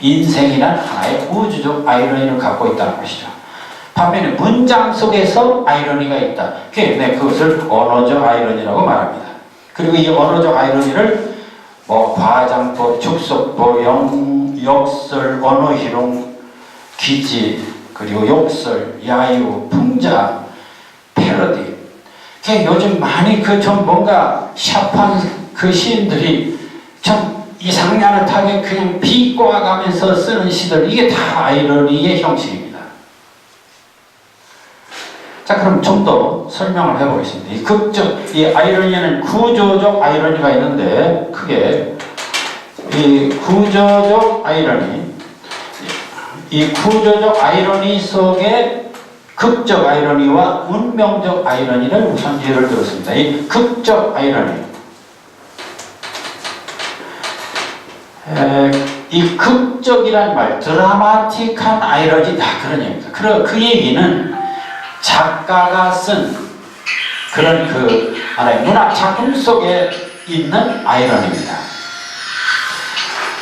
Speaker 1: 인생이란 하나의 우주적 아이러니를 갖고 있다는 것이죠. 반면에 문장 속에서 아이러니가 있다. 그것을 언어적 아이러니라고 말합니다. 그리고 이 언어적 아이러니를 과장법, 축소법, 역설, 언어희롱, 기지, 그리고 욕설, 야유, 풍자, 패러디. 요즘 많이 좀 뭔가 샤프한 그 시인들이 좀 이상야릇하게 그냥 비꼬아가면서 쓰는 시들, 이게 다 아이러니의 형식입니다. 자, 그럼 좀 더 설명을 해보겠습니다. 이 아이러니는 구조적 아이러니가 있는데, 크게 이 구조적 아이러니 속에 극적 아이러니와 운명적 아이러니를 우선 예를 들었습니다. 이 극적 아이러니, 이 극적이란 말, 드라마틱한 아이러니다, 그런 얘기입니다. 그 얘기는 작가가 쓴 그런 하나의 문학 작품 속에 있는 아이러니입니다.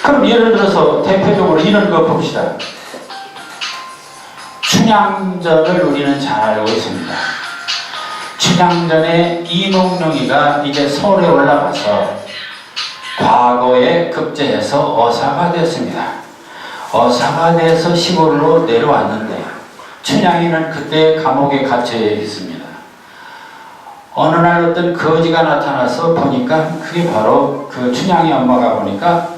Speaker 1: 그럼 예를 들어서 대표적으로 이런 거 봅시다. 춘향전을 우리는 잘 알고 있습니다. 춘향전에 이몽룡이가 이제 서울에 올라가서 과거에 급제해서 어사가 됐습니다. 어사가 돼서 시골로 내려왔는데 춘향이는 그때 감옥에 갇혀 있습니다. 어느 날 어떤 거지가 나타나서 보니까 그게 바로 그 춘향이 엄마가 보니까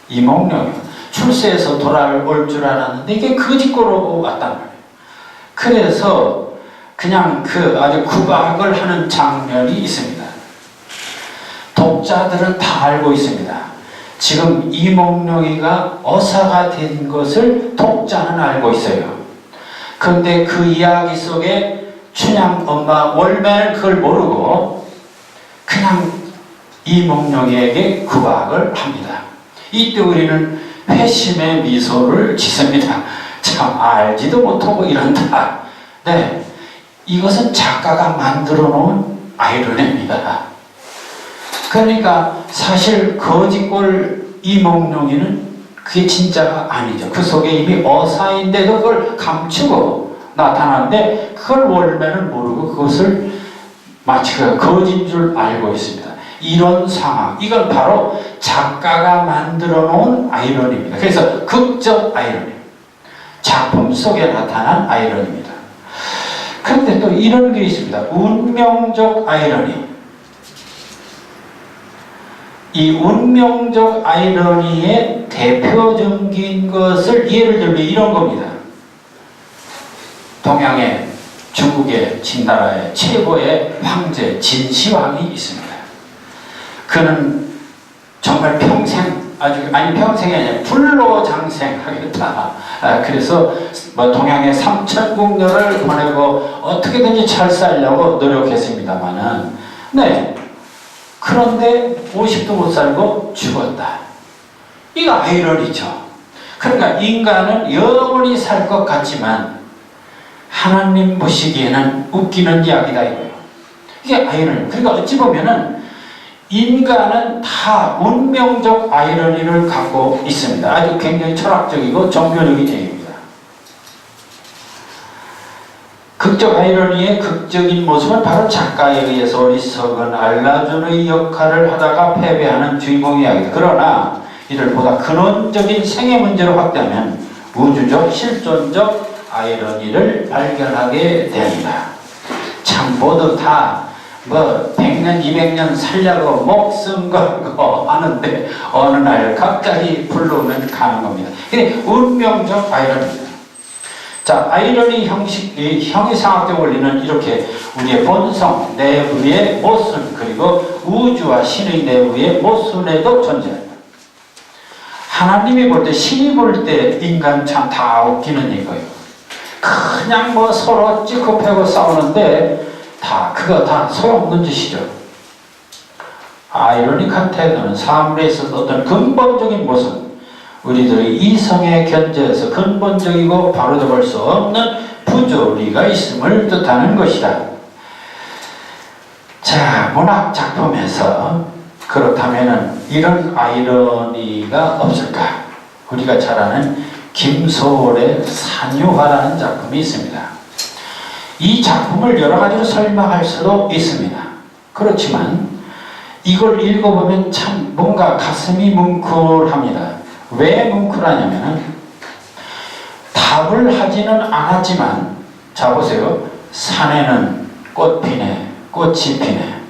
Speaker 1: 이몽룡이 출세해서 돌아올 줄 알았는데 이게 거지꼴로 왔단 말이에요. 그래서 그냥 아주 구박을 하는 장면이 있습니다. 독자들은 다 알고 있습니다. 지금 이몽룡이가 어사가 된 것을 독자는 알고 있어요. 그런데 그 이야기 속에 춘향 엄마 월매는 그걸 모르고 그냥 이몽룡이에게 구박을 합니다. 이때 우리는 회심의 미소를 짓습니다. 참 알지도 못하고 이런다. 네, 이것은 작가가 만들어 놓은 아이러니입니다. 그러니까 사실 거짓골 이몽룡이는 그게 진짜가 아니죠. 그 속에 이미 어사인데도 그걸 감추고 나타나는데 그걸 원래는 모르고 그것을 마치 거짓인 줄 알고 있습니다. 이런 상황, 이건 바로 작가가 만들어 놓은 아이러니입니다. 그래서 극적 아이러니, 작품 속에 나타난 아이러니입니다. 그런데 또 이런 게 있습니다. 운명적 아이러니. 이 운명적 아이러니의 대표적인 것을 예를 들면 이런 겁니다. 동양의 중국의 진나라의 최고의 황제 진시황이 있습니다. 그는 정말 평생, 아니 평생이 아니라 불로장생하겠다. 그래서 뭐 동양의 삼천궁녀를 보내고 어떻게든지 잘 살려고 노력했습니다마는, 네, 그런데 50도 못 살고 죽었다. 이거 아이러니죠. 그러니까 인간은 영원히 살 것 같지만 하나님 보시기에는 웃기는 이야기다 이거예요. 이게 아이러니. 그러니까 어찌 보면은 인간은 다 운명적 아이러니를 갖고 있습니다. 아주 굉장히 철학적이고 종교적인 얘기입니다. 극적 아이러니의 극적인 모습은 바로 작가에 의해서 어리석은 알라준의 역할을 하다가 패배하는 주인공 이야기다. 그러나 이를 보다 근원적인 생애 문제로 확대하면 우주적 실존적 아이러니를 발견하게 됩니다. 참 모두 다 뭐 100년 200년 살려고 목숨 걸고 하는데 어느 날 갑자기 불러오면 가는 겁니다. 근데 운명적 아이러니입니다. 자, 아이러니 형이상학적 원리는 이렇게 우리의 본성 내부의 모순, 그리고 우주와 신의 내부의 모순에도 존재합니다. 하나님이 볼 때, 신이 볼 때 인간 참 다 웃기는 이거예요. 그냥 뭐 서로 찍고 패고 싸우는데 그거 다 소용없는 짓이죠. 아이러닉한 태도는 사물에 있어서 어떤 근본적인 모습, 우리들의 이성의 견제에서 근본적이고 바로잡을 수 없는 부조리가 있음을 뜻하는 것이다. 자, 문학 작품에서 그렇다면 이런 아이러니가 없을까? 우리가 잘 아는 김소월의 산유화라는 작품이 있습니다. 이 작품을 여러 가지로 설명할 수도 있습니다. 그렇지만 이걸 읽어보면 참 뭔가 가슴이 뭉클합니다. 왜 뭉클하냐면 답을 하지는 않았지만, 자 보세요. 산에는 꽃 피네, 꽃이 피네,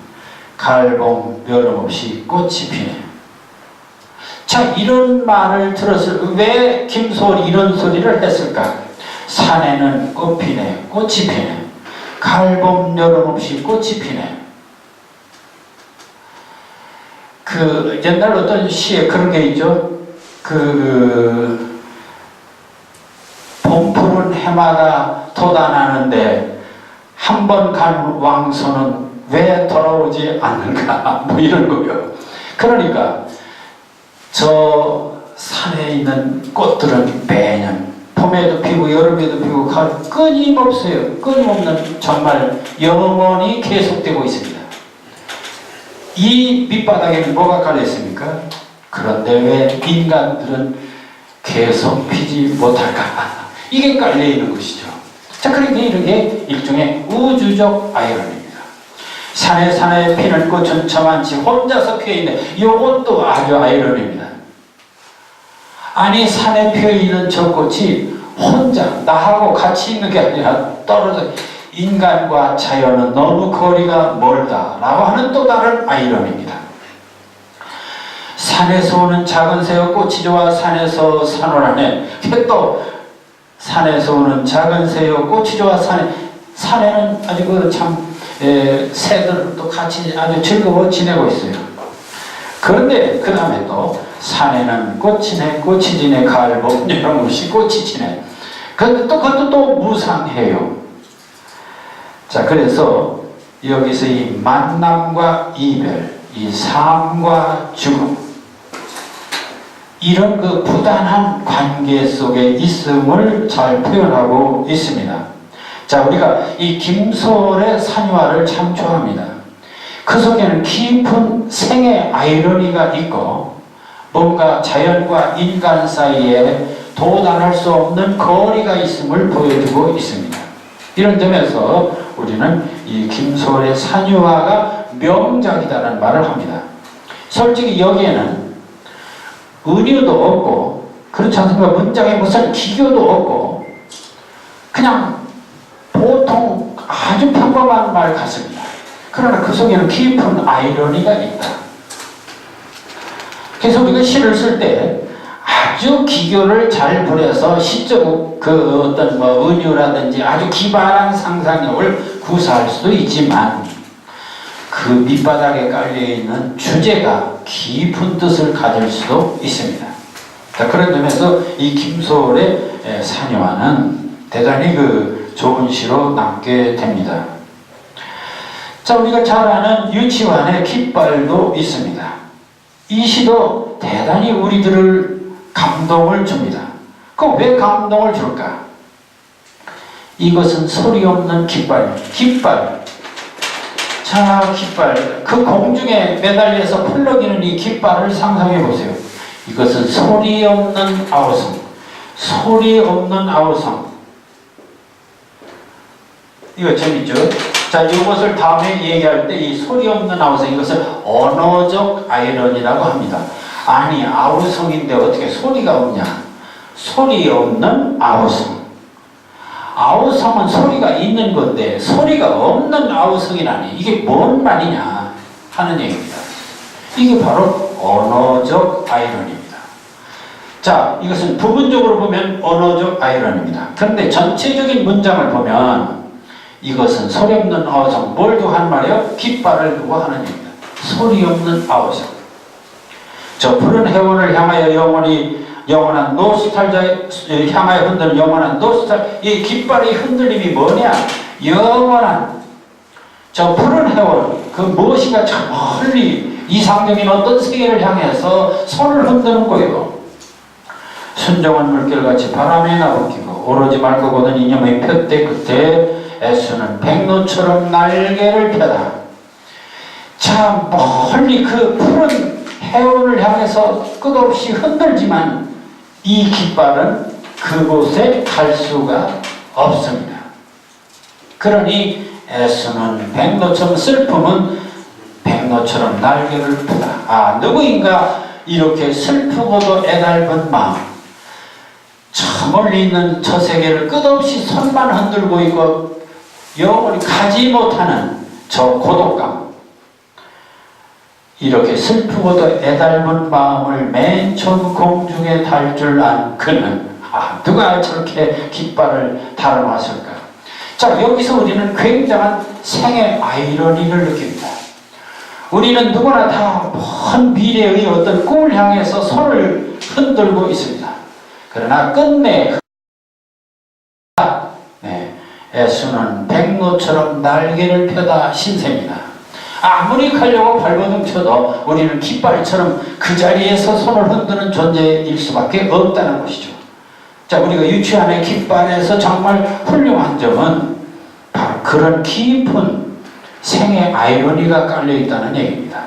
Speaker 1: 가을봄 여름 없이 꽃이 피네. 자, 이런 말을 들었을 왜 김소월이 이런 소리를 했을까? 산에는 꽃 피네, 꽃이 피네, 가을봄 여름 없이 꽃이 피네. 그 옛날 어떤 시에 그런 게 있죠. 봄 푸른 해마다 돋아나는데 한 번 간 왕소는 왜 돌아오지 않는가, 뭐 이런 거요. 그러니까 저 산에 있는 꽃들은 매년 봄에도 피고 여름에도 피고 끊임없어요. 끊임없는 정말 영원히 계속되고 있습니다. 이 밑바닥에는 뭐가 깔려있습니까? 그런데 왜 인간들은 계속 피지 못할까? 이게 깔려있는 것이죠. 자, 그러니까 이렇게 일종의 우주적 아이러니입니다. 산에 피는 꽃은 저만치 혼자서 피어있네. 이것도 아주 아이러니입니다. 아니, 산에 피어있는 저 꽃이 혼자 나하고 같이 있는 게 아니라 떨어져, 인간과 자연은 너무 거리가 멀다라고 하는 또 다른 아이러니입니다. 산에서 오는 작은 새와 꽃이 좋아 산에서 산호라네. 또 산에서 오는 작은 새와 꽃이 좋아 산에는 아주 새들도 같이 아주 즐거워 지내고 있어요. 그런데 그 다음에 또 산에는 꽃이네 꽃이 지네 가을봄 여름없이 꽃이 지네. 그런데 또 그것도 또 무상해요. 자, 그래서 여기서 이 만남과 이별, 이 삶과 죽음, 이런 그 부단한 관계 속에 있음을 잘 표현하고 있습니다. 자, 우리가 이 김소월의 산유화를 참 좋아합니다. 그 속에는 깊은 생의 아이러니가 있고 뭔가 자연과 인간 사이에 도달할 수 없는 거리가 있음을 보여주고 있습니다. 이런 점에서 우리는 이 김소월의 산유화가 명작이다라는 말을 합니다. 솔직히 여기에는 은유도 없고 그렇지 않습니까? 문장에 무슨 기교도 없고 그냥 보통 아주 평범한 말 같습니다. 그러나 그 속에는 깊은 아이러니가 있다. 그래서 우리가 시를 쓸 때 아주 기교를 잘 부려서 시적 그 어떤 뭐 은유라든지 아주 기발한 상상력을 구사할 수도 있지만 그 밑바닥에 깔려있는 주제가 깊은 뜻을 가질 수도 있습니다. 자, 그런 점에서 이 김소월의 산유화는 대단히 그 좋은 시로 남게 됩니다. 자, 우리가 잘 아는 유치환의 깃발도 있습니다. 이 시도 대단히 우리들을 감동을 줍니다. 그럼 왜 감동을 줄까? 이것은 소리 없는 깃발, 깃발. 자, 깃발. 그 공중에 매달려서 펄럭이는 이 깃발을 상상해 보세요. 이것은 소리 없는 아우성. 소리 없는 아우성. 이거 재밌죠? 자, 이것을 다음에 얘기할 때 이 소리 없는 아우성, 이것을 언어적 아이러니라고 합니다. 아니, 아우성인데 어떻게 소리가 없냐? 소리 없는 아우성. 아우성은 소리가 있는 건데 소리가 없는 아우성이라니 이게 뭔 말이냐 하는 얘기입니다. 이게 바로 언어적 아이러니입니다. 자, 이것은 부분적으로 보면 언어적 아이러니입니다. 그런데 전체적인 문장을 보면 이것은 소리 없는 아우성, 뭘 두고 하는 말이에요? 깃발을 두고 하는 얘기입니다. 소리 없는 아우성. 저 푸른 해원을 향하여 영원한 노스탈자에 향하여 흔드는 영원한 노스탈, 이 깃발의 흔들림이 뭐냐? 영원한 저 푸른 해원, 그 무엇인가 저 멀리 이상적인 어떤 세계를 향해서 손을 흔드는 거예요. 순정한 물결같이 바람에 나부끼고 오로지 맑고 고든 이념의 푯대 끝에 애쓰는 백로처럼 날개를 펴다. 자, 멀리 그 푸른 해원을 향해서 끝없이 흔들지만 이 깃발은 그곳에 갈 수가 없습니다. 그러니 애쓰는 백로처럼, 슬픔은 백로처럼 날개를 펴다. 아, 누구인가 이렇게 슬프고도 애달픈 마음, 저 멀리 있는 저 세계를 끝없이 손만 흔들고 있고 영원히 가지 못하는 저 고독감, 이렇게 슬프고도 애달픈 마음을 맨 처음 공중에 달 줄 안 그는, 아, 누가 저렇게 깃발을 달아놨을까? 자, 여기서 우리는 굉장한 생의 아이러니를 느낍니다. 우리는 누구나 다 먼 미래의 어떤 꿈을 향해서 손을 흔들고 있습니다. 그러나 끝내 애수는 백로처럼 날개를 펴다 신세입니다. 아무리 가려고 발버둥 쳐도 우리는 깃발처럼 그 자리에서 손을 흔드는 존재일 수밖에 없다는 것이죠. 자, 우리가 유치원의 깃발에서 정말 훌륭한 점은 바로 그런 깊은 생의 아이러니가 깔려있다는 얘기입니다.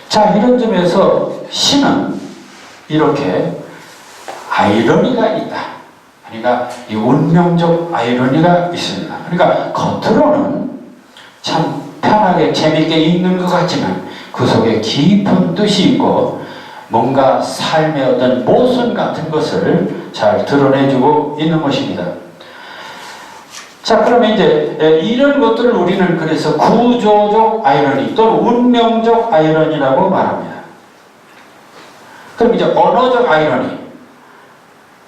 Speaker 1: 자, 이런 점에서 시는 이렇게 아이러니가 있다. 그러니까 이 운명적 아이러니가 있습니다. 그러니까 겉으로는 참 편하게 재밌게 읽는 것 같지만 그 속에 깊은 뜻이 있고 뭔가 삶의 어떤 모순 같은 것을 잘 드러내주고 있는 것입니다. 자, 그러면 이제 이런 것들을 우리는 그래서 구조적 아이러니 또는 운명적 아이러니라고 말합니다. 그럼 이제 언어적 아이러니,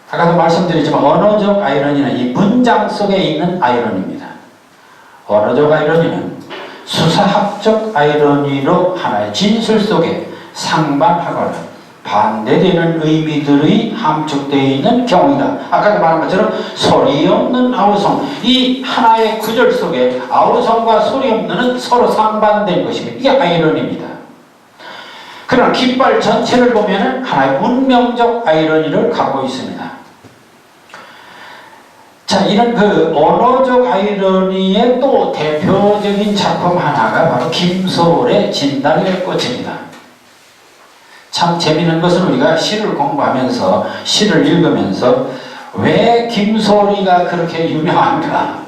Speaker 1: 아까도 말씀드렸지만 언어적 아이러니는 이 문장 속에 있는 아이러니입니다. 언어적 아이러니는 수사학적 아이러니로 하나의 진술 속에 상반하거나 반대되는 의미들이 함축되어 있는 경우이다. 아까도 말한 것처럼 소리 없는 아우성, 이 하나의 구절 속에 아우성과 소리 없는은 서로 상반된 것입니다. 이게 아이러니입니다. 그러나 깃발 전체를 보면 하나의 운명적 아이러니를 갖고 있습니다. 자, 이런 그 언어적 아이러니의 또 대표적인 작품 하나가 바로 김소월의 진달래 꽃입니다. 참 재미있는 것은 우리가 시를 공부하면서, 시를 읽으면서 왜 김소월이가 그렇게 유명한가?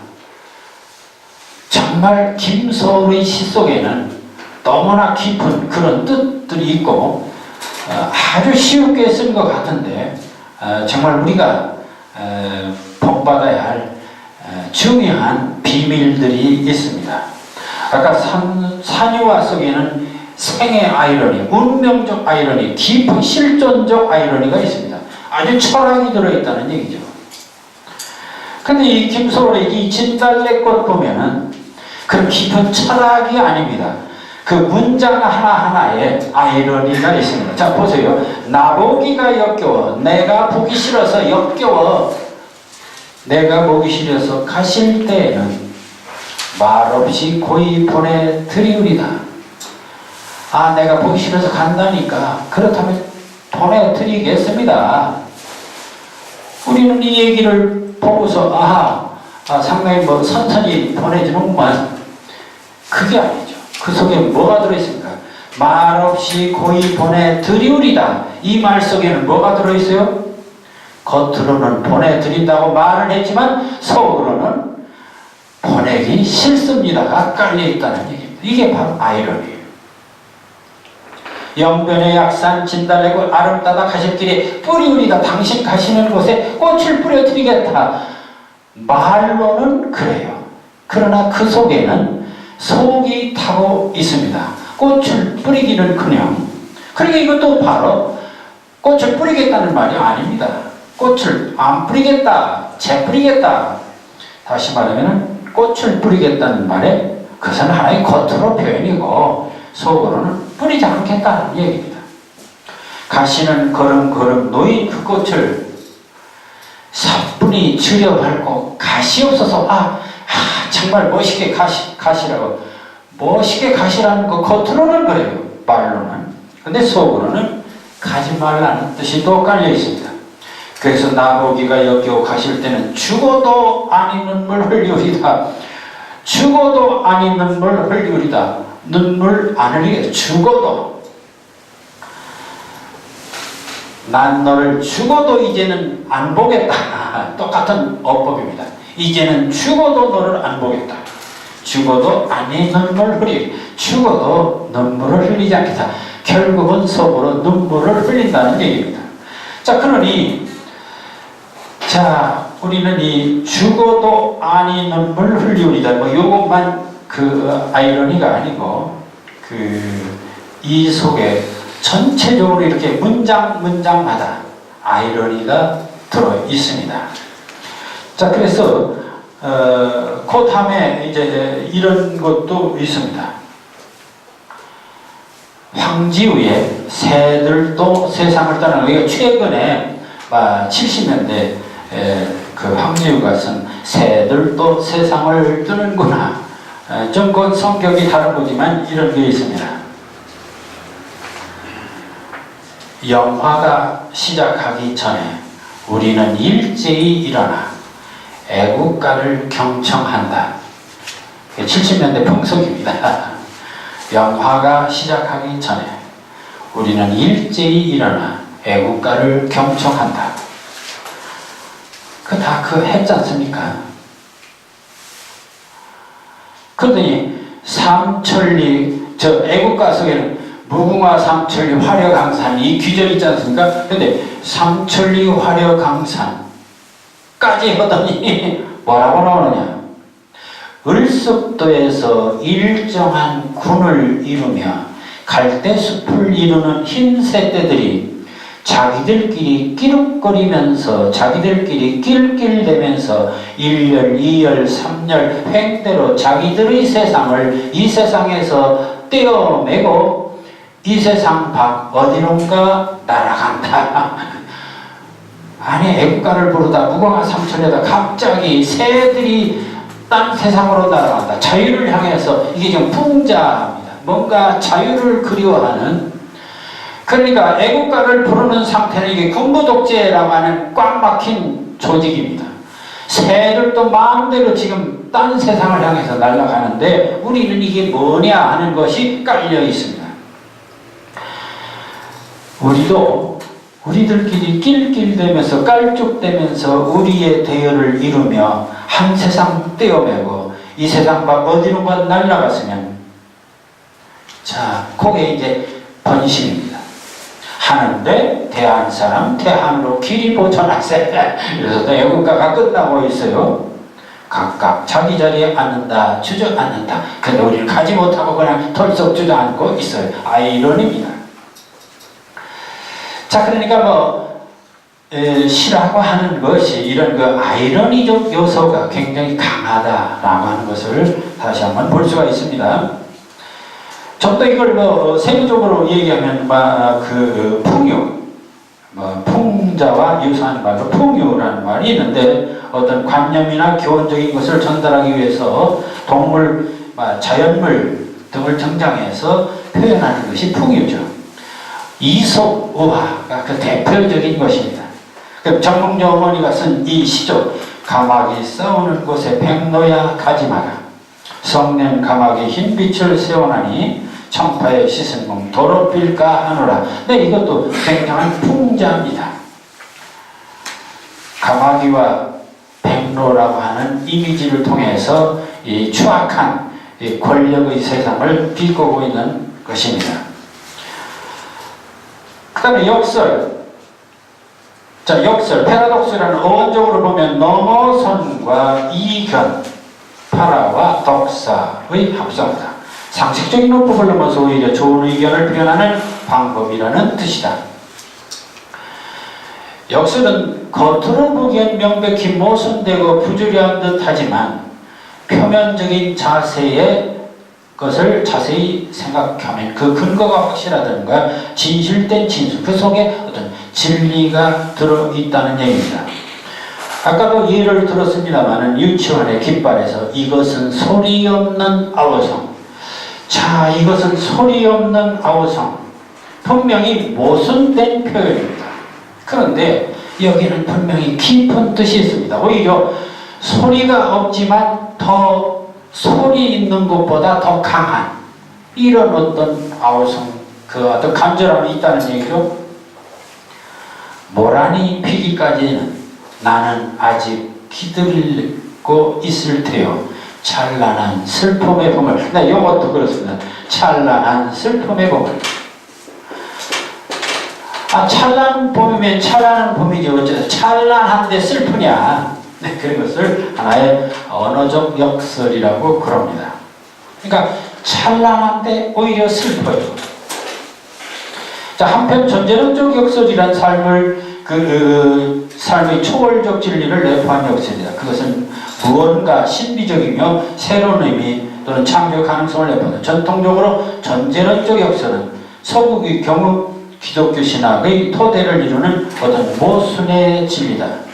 Speaker 1: 정말 김소월의 시 속에는 너무나 깊은 그런 뜻들이 있고 아주 쉽게 쓴 것 같은데 정말 우리가 본받아야 할 중요한 비밀들이 있습니다. 아까 산유화 속에는 생의 아이러니, 운명적 아이러니, 깊은 실존적 아이러니가 있습니다. 아주 철학이 들어있다는 얘기죠. 근데 이 김소월의 이 진달래꽃 보면은 그런 깊은 철학이 아닙니다. 그 문장 하나하나에 아이러니가 있습니다. 자, 보세요. 나보기가 역겨워. 내가 보기 싫어서 역겨워. 내가 보기 싫어서 가실 때에는 말없이 고이 보내드리우리다. 아, 내가 보기 싫어서 간다니까. 그렇다면 보내드리겠습니다. 우리는 이 얘기를 보고서 상당히 뭐 선선히 보내주는구만. 그게 아니죠. 그 속에 뭐가 들어있습니까? 말없이 고이 보내드리우리다. 이 말 속에는 뭐가 들어있어요? 겉으로는 보내드린다고 말은 했지만 속으로는 보내기 싫습니다가 깔려있다는 얘기입니다. 이게 바로 아이러니예요. 영변의 약산 진달래꽃 아름다다 가실 길에 뿌리우리다. 당신 가시는 곳에 꽃을 뿌려드리겠다. 말로는 그래요. 그러나 그 속에는 속이 타고 있습니다. 꽃을 뿌리기는커녕. 그러니까 이것도 바로 꽃을 뿌리겠다는 말이 아닙니다. 꽃을 안 뿌리겠다, 재뿌리겠다. 다시 말하면 꽃을 뿌리겠다는 말에 그것은 하나의 겉으로 표현이고 속으로는 뿌리지 않겠다는 얘기입니다. 가시는 걸음걸음 놓인 그 꽃을 사뿐히 들여밟고 가시 없어서 정말 멋있게 가시라고 멋있게 가시라는 거 겉으로는 그래요. 말로는. 근데 속으로는 가지 말라는 뜻이 또 깔려 있습니다. 그래서 나보기가 역겨워 가실 때는 죽어도 아닌 눈물 흘리우리다. 죽어도 아닌 눈물 흘리우리다. 눈물 안 흘리겠다. 죽어도. 난 너를 죽어도 이제는 안 보겠다. 똑같은 어법입니다. 이제는 죽어도 너를 안 보겠다. 죽어도 아닌 눈물 흘리. 죽어도 눈물을 흘리지 않겠다. 결국은 속으로 눈물을 흘린다는 얘기입니다. 자, 그러니 우리는 이 죽어도 아닌 눈물 흘리우리다. 뭐 요것만 그 아이러니가 아니고 이 속에 전체적으로 이렇게 문장마다 아이러니가 들어 있습니다. 자, 그래서 그 다음에 이제 이런 것도 있습니다. 황지우의 새들도 세상을 떠나는 거. 이거 최근에 70년대 그 황지우가 쓴 새들도 세상을 떠는구나. 좀 그 성격이 다른 거지만 이런 게 있습니다. 영화가 시작하기 전에 우리는 일제히 일어나 애국가를 경청한다. 70년대 풍속입니다. 영화가 시작하기 전에 우리는 일제히 일어나 애국가를 경청한다. 다 했지 않습니까? 그러더니 삼천리 애국가 속에는 무궁화 삼천리 화려강산 이 귀절 있지 않습니까? 근데 삼천리 화려강산까지 하더니 뭐라고 나오느냐? 을습도에서 일정한 군을 이루며 갈대숲을 이루는 흰 새떼들이 자기들끼리 끼룩거리면서 자기들끼리 낄낄대면서 1열, 2열, 3열 횡대로 자기들의 세상을 이 세상에서 떼어매고 이 세상 밖 어디론가 날아간다. 아니 애국가를 부르다 무궁화 삼천에다 갑자기 새들이 딴 세상으로 날아간다. 자유를 향해서 이게 좀 풍자입니다. 뭔가 자유를 그리워하는, 그러니까 애국가를 부르는 상태는 이게 군부독재라고 하는 꽉 막힌 조직입니다. 새들도 마음대로 지금 딴 세상을 향해서 날아가는데 우리는 이게 뭐냐 하는 것이 깔려 있습니다. 우리도 우리들끼리 낄낄대면서 깔쭉대면서 우리의 대열을 이루며 한 세상 떼어매고 이 세상 밖 어디론가 날아갔으면, 자, 그게 이제 번심입니다. 하는데 대한 사람 대한으로 길이 보존하세. 그래서 애국가가 끝나고 있어요. 각각 자기 자리에 앉는다, 주저앉는다. 근데 우리는 가지 못하고 그냥 털썩 주저앉고 있어요. 아이러니입니다. 자, 그러니까 시라고 하는 것이 이런 그 아이러니적 요소가 굉장히 강하다라고 하는 것을 다시 한번 볼 수가 있습니다. 좀 더 이걸 세부적으로 얘기하면 그 풍요, 풍자와 유사한 말로 풍요라는 말이 있는데, 어떤 관념이나 교훈적인 것을 전달하기 위해서 동물, 자연물 등을 등장해서 표현하는 것이 풍요죠. 이솝우화가 그 대표적인 것입니다. 정몽주 어머니가 쓴 이 시조, 가마귀 싸우는 곳에 백로야 가지 마라. 성낸 가마귀 흰빛을 세워나니 청파에 씻은 몸 도로 빌까 하노라. 네, 이것도 굉장한 풍자입니다. 가마귀와 백로라고 하는 이미지를 통해서 이 추악한 이 권력의 세상을 비꼬고 있는 것입니다. 그 다음에 역설. 자, 역설, 패러독스라는 어원적으로 보면 넘어선과 이견, 파라와 덕사의 합성이다. 상식적인 어법을 넘어서 오히려 좋은 의견을 표현하는 방법이라는 뜻이다. 역설은 겉으로 보기엔 명백히 모순되고 부조리한 듯 하지만 표면적인 자세의 것을 자세히 생각하면 그 근거가 확실하다는가, 진실된 진술, 그 속에 어떤 진리가 들어있다는 얘기입니다. 아까도 예를 들었습니다마는 유치원의 깃발에서 이것은 소리 없는 아우성. 자, 이것은 소리 없는 아우성. 분명히 모순된 표현입니다. 그런데 여기는 분명히 깊은 뜻이 있습니다. 오히려 소리가 없지만 더 소리 있는 것보다 더 강한 이런 어떤 아우성, 그 어떤 간절함이 있다는 얘기죠. 모란이 피기까지는 나는 아직 기다리고 있을 테요. 찬란한 슬픔의 봄을. 네, 이것도 그렇습니다. 찬란한 슬픔의 봄을. 찬란한 봄이면 찬란한 봄이죠. 어쩌다 찬란한데 슬프냐. 네, 그런 것을 하나의 언어적 역설이라고 그럽니다. 그러니까 찬란한데 오히려 슬퍼요. 자, 한편 전제론적 역설이란 삶의 초월적 진리를 내포한 역설이다. 그것은 무언가 신비적이며 새로운 의미 또는 창조 가능성을 내포한다. 전통적으로 전제론적 역설은 서구의 경우 기독교 신학의 토대를 이루는 어떤 모순의 진리다.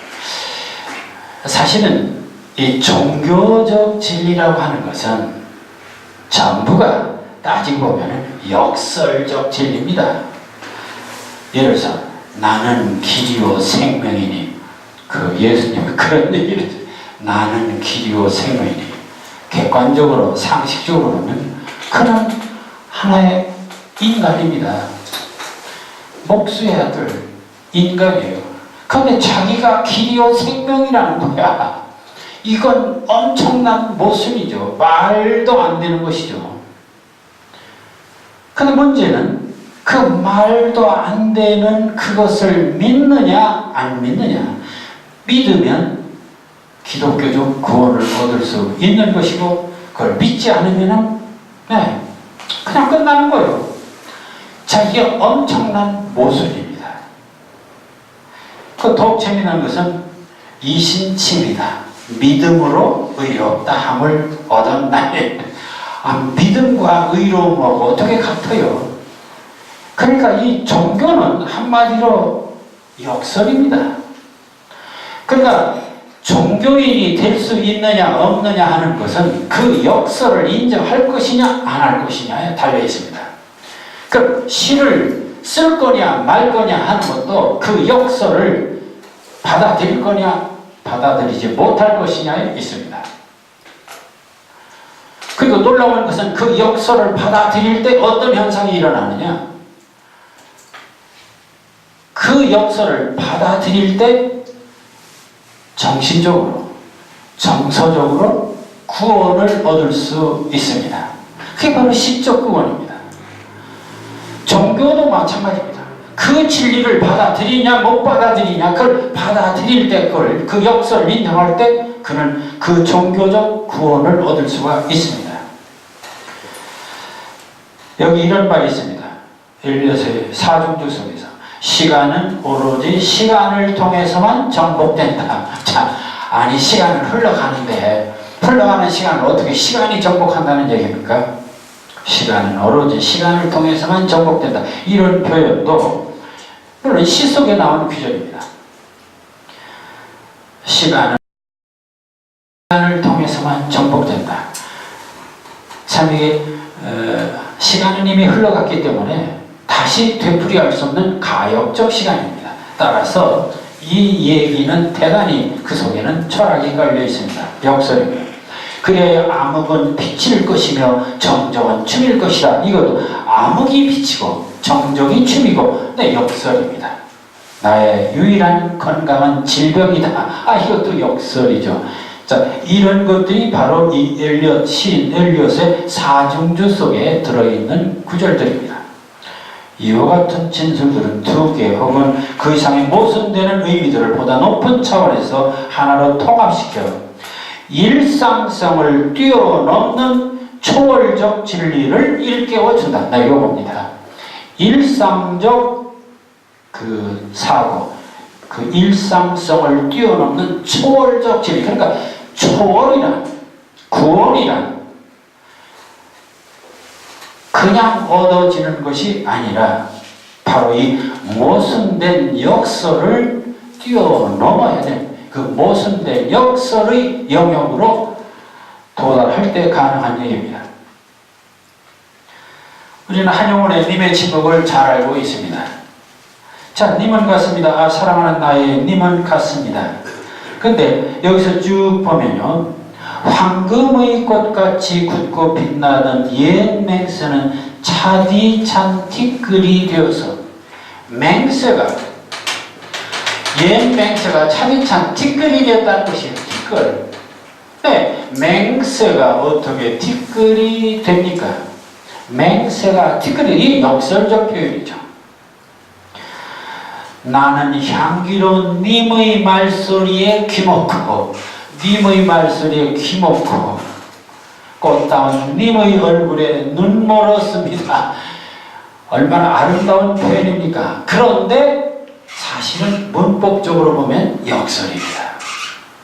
Speaker 1: 사실은 이 종교적 진리라고 하는 것은 전부가 따지고 보면 역설적 진리입니다. 예를 들어서 나는 길이요 생명이니, 그 예수님은 그런 얘기를 했어요. 나는 길이요 생명이니. 객관적으로 상식적으로 보면 그는 하나의 인간입니다. 목수의 아들 인간이에요. 그런데 자기가 길이요 생명이라는 거야. 이건 엄청난 모순이죠. 말도 안 되는 것이죠. 근데 문제는 그 말도 안 되는 그것을 믿느냐 안 믿느냐. 믿으면 기독교적 구원을 얻을 수 있는 것이고, 그걸 믿지 않으면 그냥 끝나는 거예요. 자, 이게 엄청난 모순입니다. 그 더욱 재미난 것은 이신침이다. 믿음으로 의롭다함을 얻었나니. 믿음과 의로움하고 어떻게 같아요? 그러니까 이 종교는 한마디로 역설입니다. 그러니까 종교인이 될 수 있느냐 없느냐 하는 것은 그 역설을 인정할 것이냐 안 할 것이냐에 달려 있습니다. 그럼 시를 쓸 거냐 말 거냐 하는 것도 그 역설을 받아들일 거냐 받아들이지 못할 것이냐에 있습니다. 그리고 놀라운 것은 그 역설을 받아들일 때 어떤 현상이 일어나느냐, 그 역설을 받아들일 때 정신적으로 정서적으로 구원을 얻을 수 있습니다. 그게 바로 시적 구원입니다. 종교도 마찬가지입니다. 그 진리를 받아들이냐 못 받아들이냐, 그걸 받아들일 때 그걸 그 역설을 인정할 때 그는 그 종교적 구원을 얻을 수가 있습니다. 여기 이런 말이 있습니다. 엘리엇의 사중주 속에서 시간은 오로지 시간을 통해서만 정복된다. 자, 아니 시간은 흘러가는데 흘러가는 시간을 어떻게 시간이 정복한다는 얘기입니까? 시간은 오로지 시간을 통해서만 정복된다. 이런 표현도 물론 시 속에 나오는 규정입니다. 시간은 시간을 통해서만 정복된다. 참 이게 시간은 이미 흘러갔기 때문에 다시 되풀이할 수 없는 가역적 시간입니다. 따라서 이 얘기는 대단히 그 속에는 철학이 깔려 있습니다. 역설입니다. 그래야 암흑은 빛일 것이며 정적은 춤일 것이다. 이것도 암흑이 빛이고 정적이 춤이고 네, 역설입니다. 나의 유일한 건강은 질병이다. 아, 이것도 역설이죠. 자, 이런 것들이 바로 이 엘리엇, 시인 엘리엇의 사중주 속에 들어있는 구절들입니다. 이와 같은 진술들은 두 개 혹은 그 이상의 모순되는 의미들을 보다 높은 차원에서 하나로 통합시켜 일상성을 뛰어넘는 초월적 진리를 일깨워준다. 나 이거 봅니다. 일상적 그 사고, 그 일상성을 뛰어넘는 초월적 진리. 그러니까 초월이란, 구원이란 그냥 얻어지는 것이 아니라 바로 이 모순된 역설을 뛰어넘어야 돼. 그 모순된 역설의 영역으로 도달할 때 가능한 얘기입니다. 우리는 한용운의 님의 직업을 잘 알고 있습니다. 자, 님은 같습니다. 아, 사랑하는 나의 님은 같습니다. 근데 여기서 쭉 보면요, 황금의 꽃같이 굳고 빛나던 옛 맹세는 차디찬 티끌이 되어서, 맹세가, 옛 맹세가 차디찬 티끌이 되었다는 것이에요. 티끌. 네, 맹세가 어떻게 티끌이 됩니까? 맹세가 티끌이 역설적 표현이죠. 나는 향기로운 님의 말소리에 귀먹고 님의 말소리에 귀먹고 꽃다운 님의 얼굴에 눈 멀었습니다. 얼마나 아름다운 표현입니까? 그런데 사실은 문법적으로 보면 역설입니다.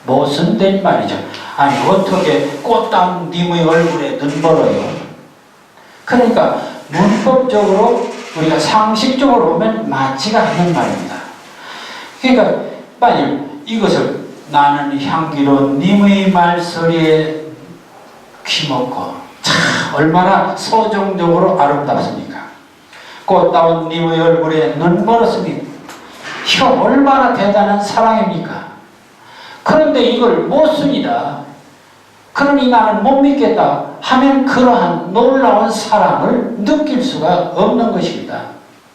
Speaker 1: 모순된 말이죠. 아니 어떻게 꽃다운 님의 얼굴에 눈 멀어요? 그러니까 문법적으로 우리가 상식적으로 보면 맞지가 않는 말입니다. 그러니까 만일 이것을 나는 향기로운 님의 말소리에 귀먹고, 참 얼마나 서정적으로 아름답습니까? 꽃다운 님의 얼굴에 눈 멀었습니다. 이거 얼마나 대단한 사랑입니까? 그런데 이걸 모순이다, 그러니 나는 못 믿겠다 하면 그러한 놀라운 사랑을 느낄 수가 없는 것입니다.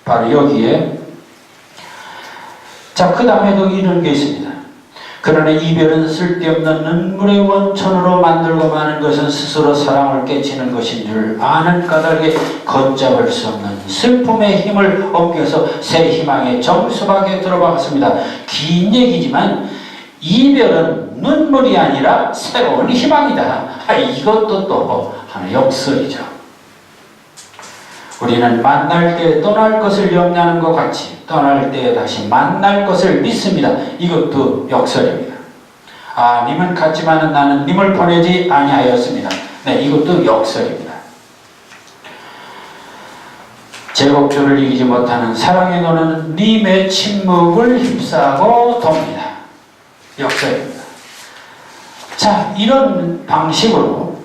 Speaker 1: 바로 여기에, 자, 그 다음에도 이런 게 있습니다. 그러나 이별은 쓸데없는 눈물의 원천으로 만들고 마는 것은 스스로 사랑을 깨치는 것인 줄 아는 까닭에 걷잡을 수 없는 슬픔의 힘을 옮겨서 새 희망의 정수박에 들어박았습니다. 긴 얘기지만 이별은 눈물이 아니라 새로운 희망이다. 이것도 또 하나의 역설이죠. 우리는 만날 때 떠날 것을 염려하는 것 같이 떠날 때 다시 만날 것을 믿습니다. 이것도 역설입니다. 아, 님은 같지만은 나는 님을 보내지 아니하였습니다. 네, 이것도 역설입니다. 제국주를 이기지 못하는 사랑의 노는 님의 침묵을 휩싸고 돕니다. 역설입니다. 자, 이런 방식으로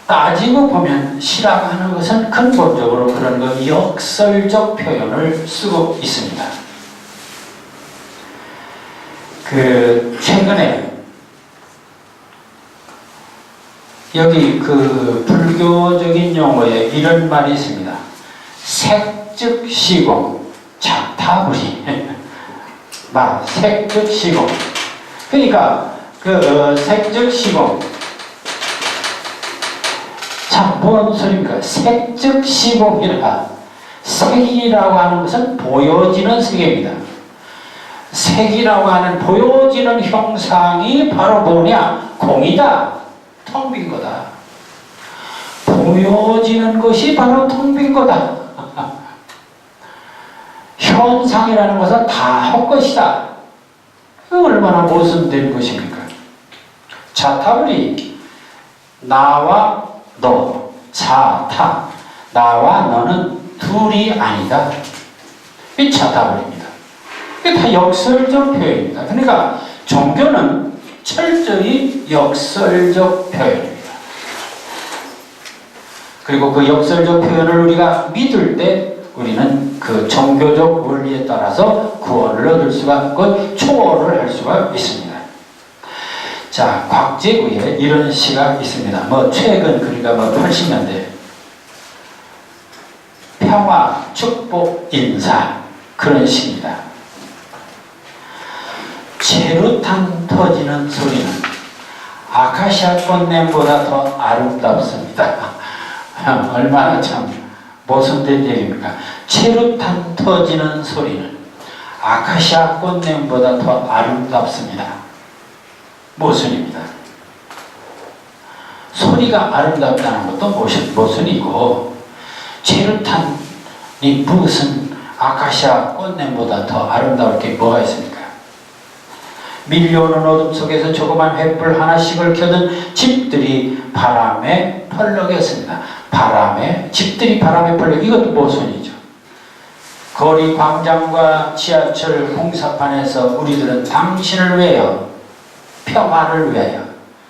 Speaker 1: 따지고 보면 시라고 것은 근본적으로 그런 그 역설적 표현을 쓰고 있습니다. 최근에 여기 불교적인 용어에 이런 말이 있습니다. 색즉시공, 자타불이. 색즉시공. 그러니까 색즉시공. 자, 뭔 소리입니까? 색즉시공이라. 색이라고 하는 것은 보여지는 세계입니다. 색이라고 하는 보여지는 형상이 바로 뭐냐? 공이다. 텅 빈 거다. 보여지는 것이 바로 텅 빈 거다. 현상이라는 것은 다 헛것이다. 얼마나 모순된 것입니까? 자타불이 나와 너, 자타, 나와 너는 둘이 아니다. 이 자타불입니다. 이게 다 역설적 표현입니다. 그러니까 종교는 철저히 역설적 표현입니다. 그리고 그 역설적 표현을 우리가 믿을 때 우리는 그 종교적 원리에 따라서 구원을 얻을 수가 있고 초월을 할 수가 있습니다. 자, 곽재구에 이런 시가 있습니다. 최근 그러니까 80년대 평화, 축복, 인사 그런 시입니다. 체루탄 터지는 소리는 아카시아 꽃냄보다 더 아름답습니다. 얼마나 참 모순된 얘기입니까? 체루탄 터지는 소리는 아카시아 꽃냄보다 더 아름답습니다. 모순입니다. 소리가 아름답다는 것도 모순이고, 체루탄이 무슨 아카시아 꽃냄보다 더 아름다울 게 뭐가 있습니까? 밀려오는 어둠 속에서 조그만 횃불 하나씩을 켜던 집들이 바람에 펄럭였습니다. 집들이 바람에 펄럭, 이것도 모순이죠. 거리 광장과 지하철 공사판에서 우리들은 당신을 위하여, 평화를 위하여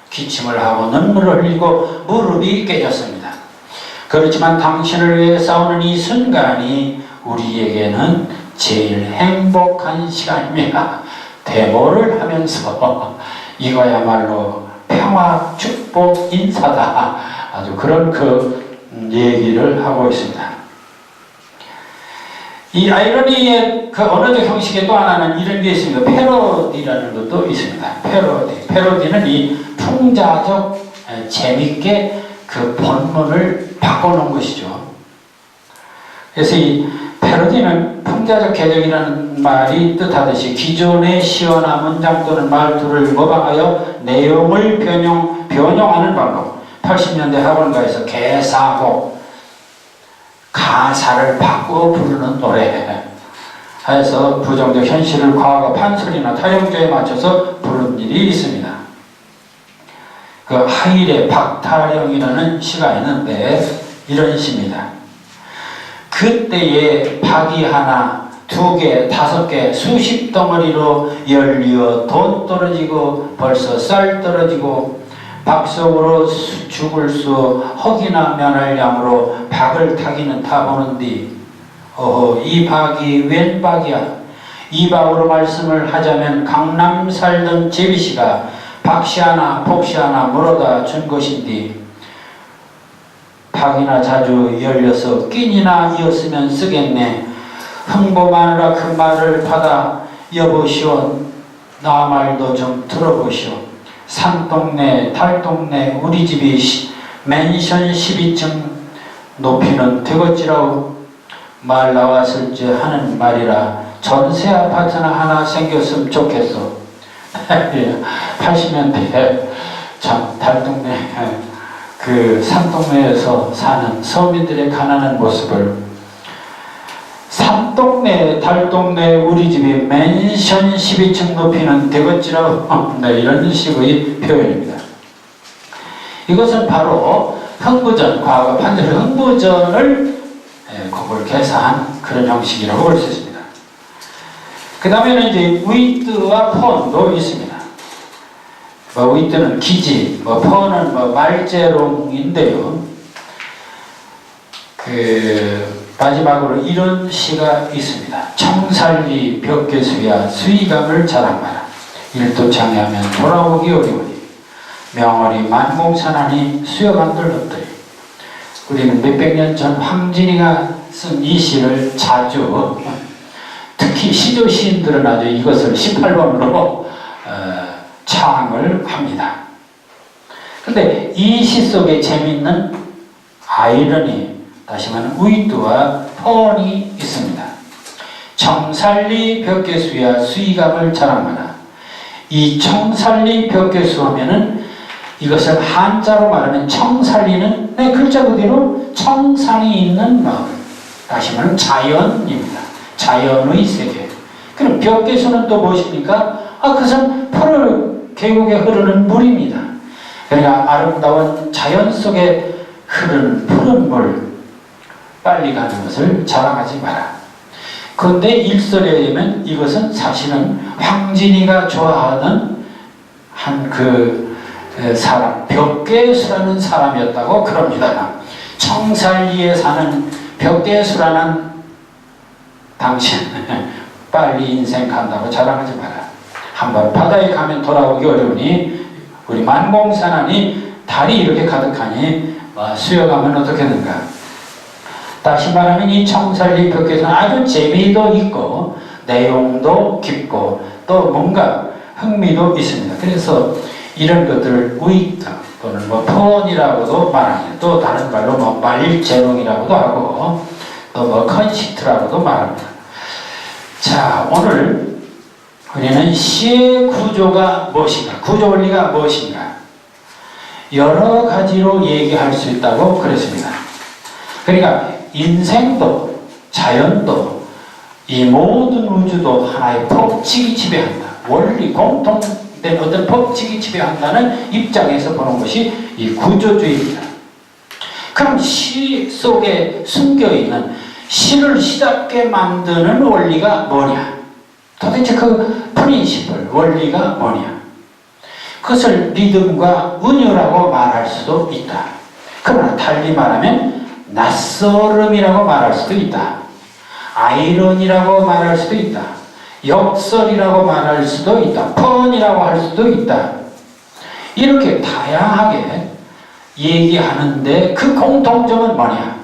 Speaker 1: 기침을 하고 눈물을 흘리고 무릎이 깨졌습니다. 그렇지만 당신을 위해 싸우는 이 순간이 우리에게는 제일 행복한 시간입니다. 데모를 하면서 이거야말로 평화, 축복, 인사다. 아주 그런 얘기를 하고 있습니다. 이 아이러니의 언어적 형식의 또 하나는 이런 게 있습니다. 패러디라는 것도 있습니다. 패러디는 이 풍자적 재밌게 본문을 바꿔놓은 것이죠. 그래서 이 패러디는 풍자적 개정이라는 말이 뜻하듯이 기존의 시어나 문장 또는 말투를 모방하여 내용을 변형하는 방법. 80년대 학원가에서 개사고 가사를 바꾸어 부르는 노래 해서 부정적 현실을 과거 판소리나 타령조에 맞춰서 부른 일이 있습니다. 하일의 박타령이라는 시가 있는데 이런 시입니다. 그때에 박이 하나, 2개, 5개, 수십 덩어리로 열리어 돈 떨어지고 벌써 쌀 떨어지고 박 속으로 죽을 수 허기나 면할 양으로 박을 타기는 타보는디 이 박이 웬 박이야. 이 박으로 말씀을 하자면 강남 살던 제비씨가 박씨 하나 복씨 하나 물어다 준 것인디 박이나 자주 열려서 끼니나 이었으면 쓰겠네. 흥보마누라 그 말을 받아 여보시오 나 말도 좀 들어보시오. 산동네 달동네 우리 집이 맨션 12층 높이는 되겠지라고 말 나왔을 지 하는 말이라 전세 아파트나 하나 생겼으면 좋겠어. 80년대에 참 달동네 산동네에서 사는 서민들의 가난한 모습을 산동네 달동네 우리 집이 맨션 12층 높이는 되겠지라고 이런 식의 표현입니다. 이것은 바로 흥부전, 과거 판소리 흥부전을 그걸 개사한 그런 형식이라고 볼 수 있습니다. 그 다음에는 이제 with와 폰도 있습니다. with는 기지, 폰은 말재롱인데요. 마지막으로 이런 시가 있습니다. 청살리 벽계수야 수의감을 자랑하라. 일도 장애하면 돌아오기 어려우니 명월이 만공산하니 수여간들 없더니. 우리는 몇백 년 전 황진이가 쓴 이 시를 자주, 특히 시조 시인들은 아주 이것을 18번으로 창을 합니다. 근데 이 시 속에 재미있는 아이러니, 다시 말하면 with와 폰이 있습니다. 청살리 벽계수야 수의감을 자랑하라. 이 청살리 벽계수 하면은 이것을 한자로 말하면 청살리는 글자 그대로 청산이 있는 마을, 다시 말하면 자연입니다. 자연의 세계. 그럼 벽계수는 또 무엇입니까? 그것은 푸른 계곡에 흐르는 물입니다. 그러니까 아름다운 자연 속에 흐르는 푸른 물, 빨리 가는 것을 자랑하지 마라. 그런데 일설에 의하면 이것은 사실은 황진이가 좋아하는 한 사람, 벽계수라는 사람이었다고 그럽니다. 청살리에 사는 벽계수라는 당신, 빨리 인생 간다고 자랑하지 마라. 한번 바다에 가면 돌아오기 어려우니 우리 만공산하니 달이 이렇게 가득하니 수여가면 어떻겠는가. 다시 말하면 이 청살리 벽계수는 아주 재미도 있고 내용도 깊고 또 뭔가 흥미도 있습니다. 그래서 이런 것들을 with 또는 폰이라고도 말합니다. 또 다른 말로 말재롱이라고도 하고 또 컨시트라고도 말합니다. 자, 오늘 우리는 시의 구조가 무엇인가, 구조 원리가 무엇인가 여러 가지로 얘기할 수 있다고 그랬습니다. 그러니까 인생도 자연도 이 모든 우주도 하나의 법칙이 지배한다. 원리, 공통된 어떤 법칙이 지배한다는 입장에서 보는 것이 이 구조주의입니다. 그럼 시 속에 숨겨있는 시를 시답게 만드는 원리가 뭐냐? 도대체 그 프린시플, 원리가 뭐냐? 그것을 리듬과 은유라고 말할 수도 있다. 그러나 달리 말하면 낯설음이라고 말할 수도 있다. 아이러니라고 말할 수도 있다. 역설이라고 말할 수도 있다. 펀이라고 할 수도 있다. 이렇게 다양하게 얘기하는데 그 공통점은 뭐냐?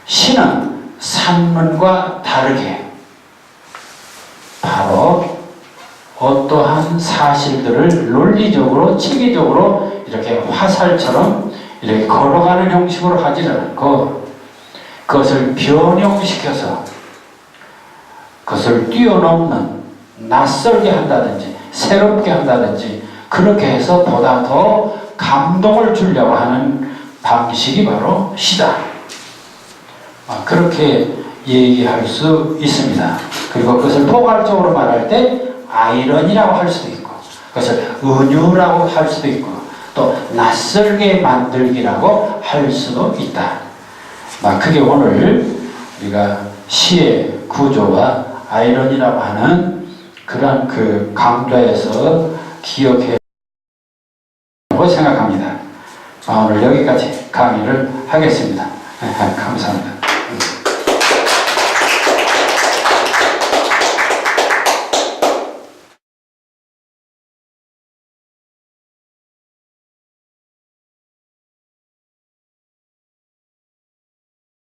Speaker 1: 시는 산문과 다르게 바로 어떠한 사실들을 논리적으로 체계적으로 이렇게 화살처럼 이렇게 걸어가는 형식으로 하지는 않고 그것을 변형시켜서 그것을 뛰어넘는, 낯설게 한다든지 새롭게 한다든지 그렇게 해서 보다 더 감동을 주려고 하는 방식이 바로 시다. 그렇게 얘기할 수 있습니다. 그리고 그것을 포괄적으로 말할 때 아이러니라고 할 수도 있고 그것을 은유라고 할 수도 있고 또 낯설게 만들기라고 할 수도 있다. 그게 오늘 우리가 시의 구조와 아이러니라고 하는 그런 그 강좌에서 기억해 생각합니다. 오늘 여기까지 강의를 하겠습니다. 감사합니다.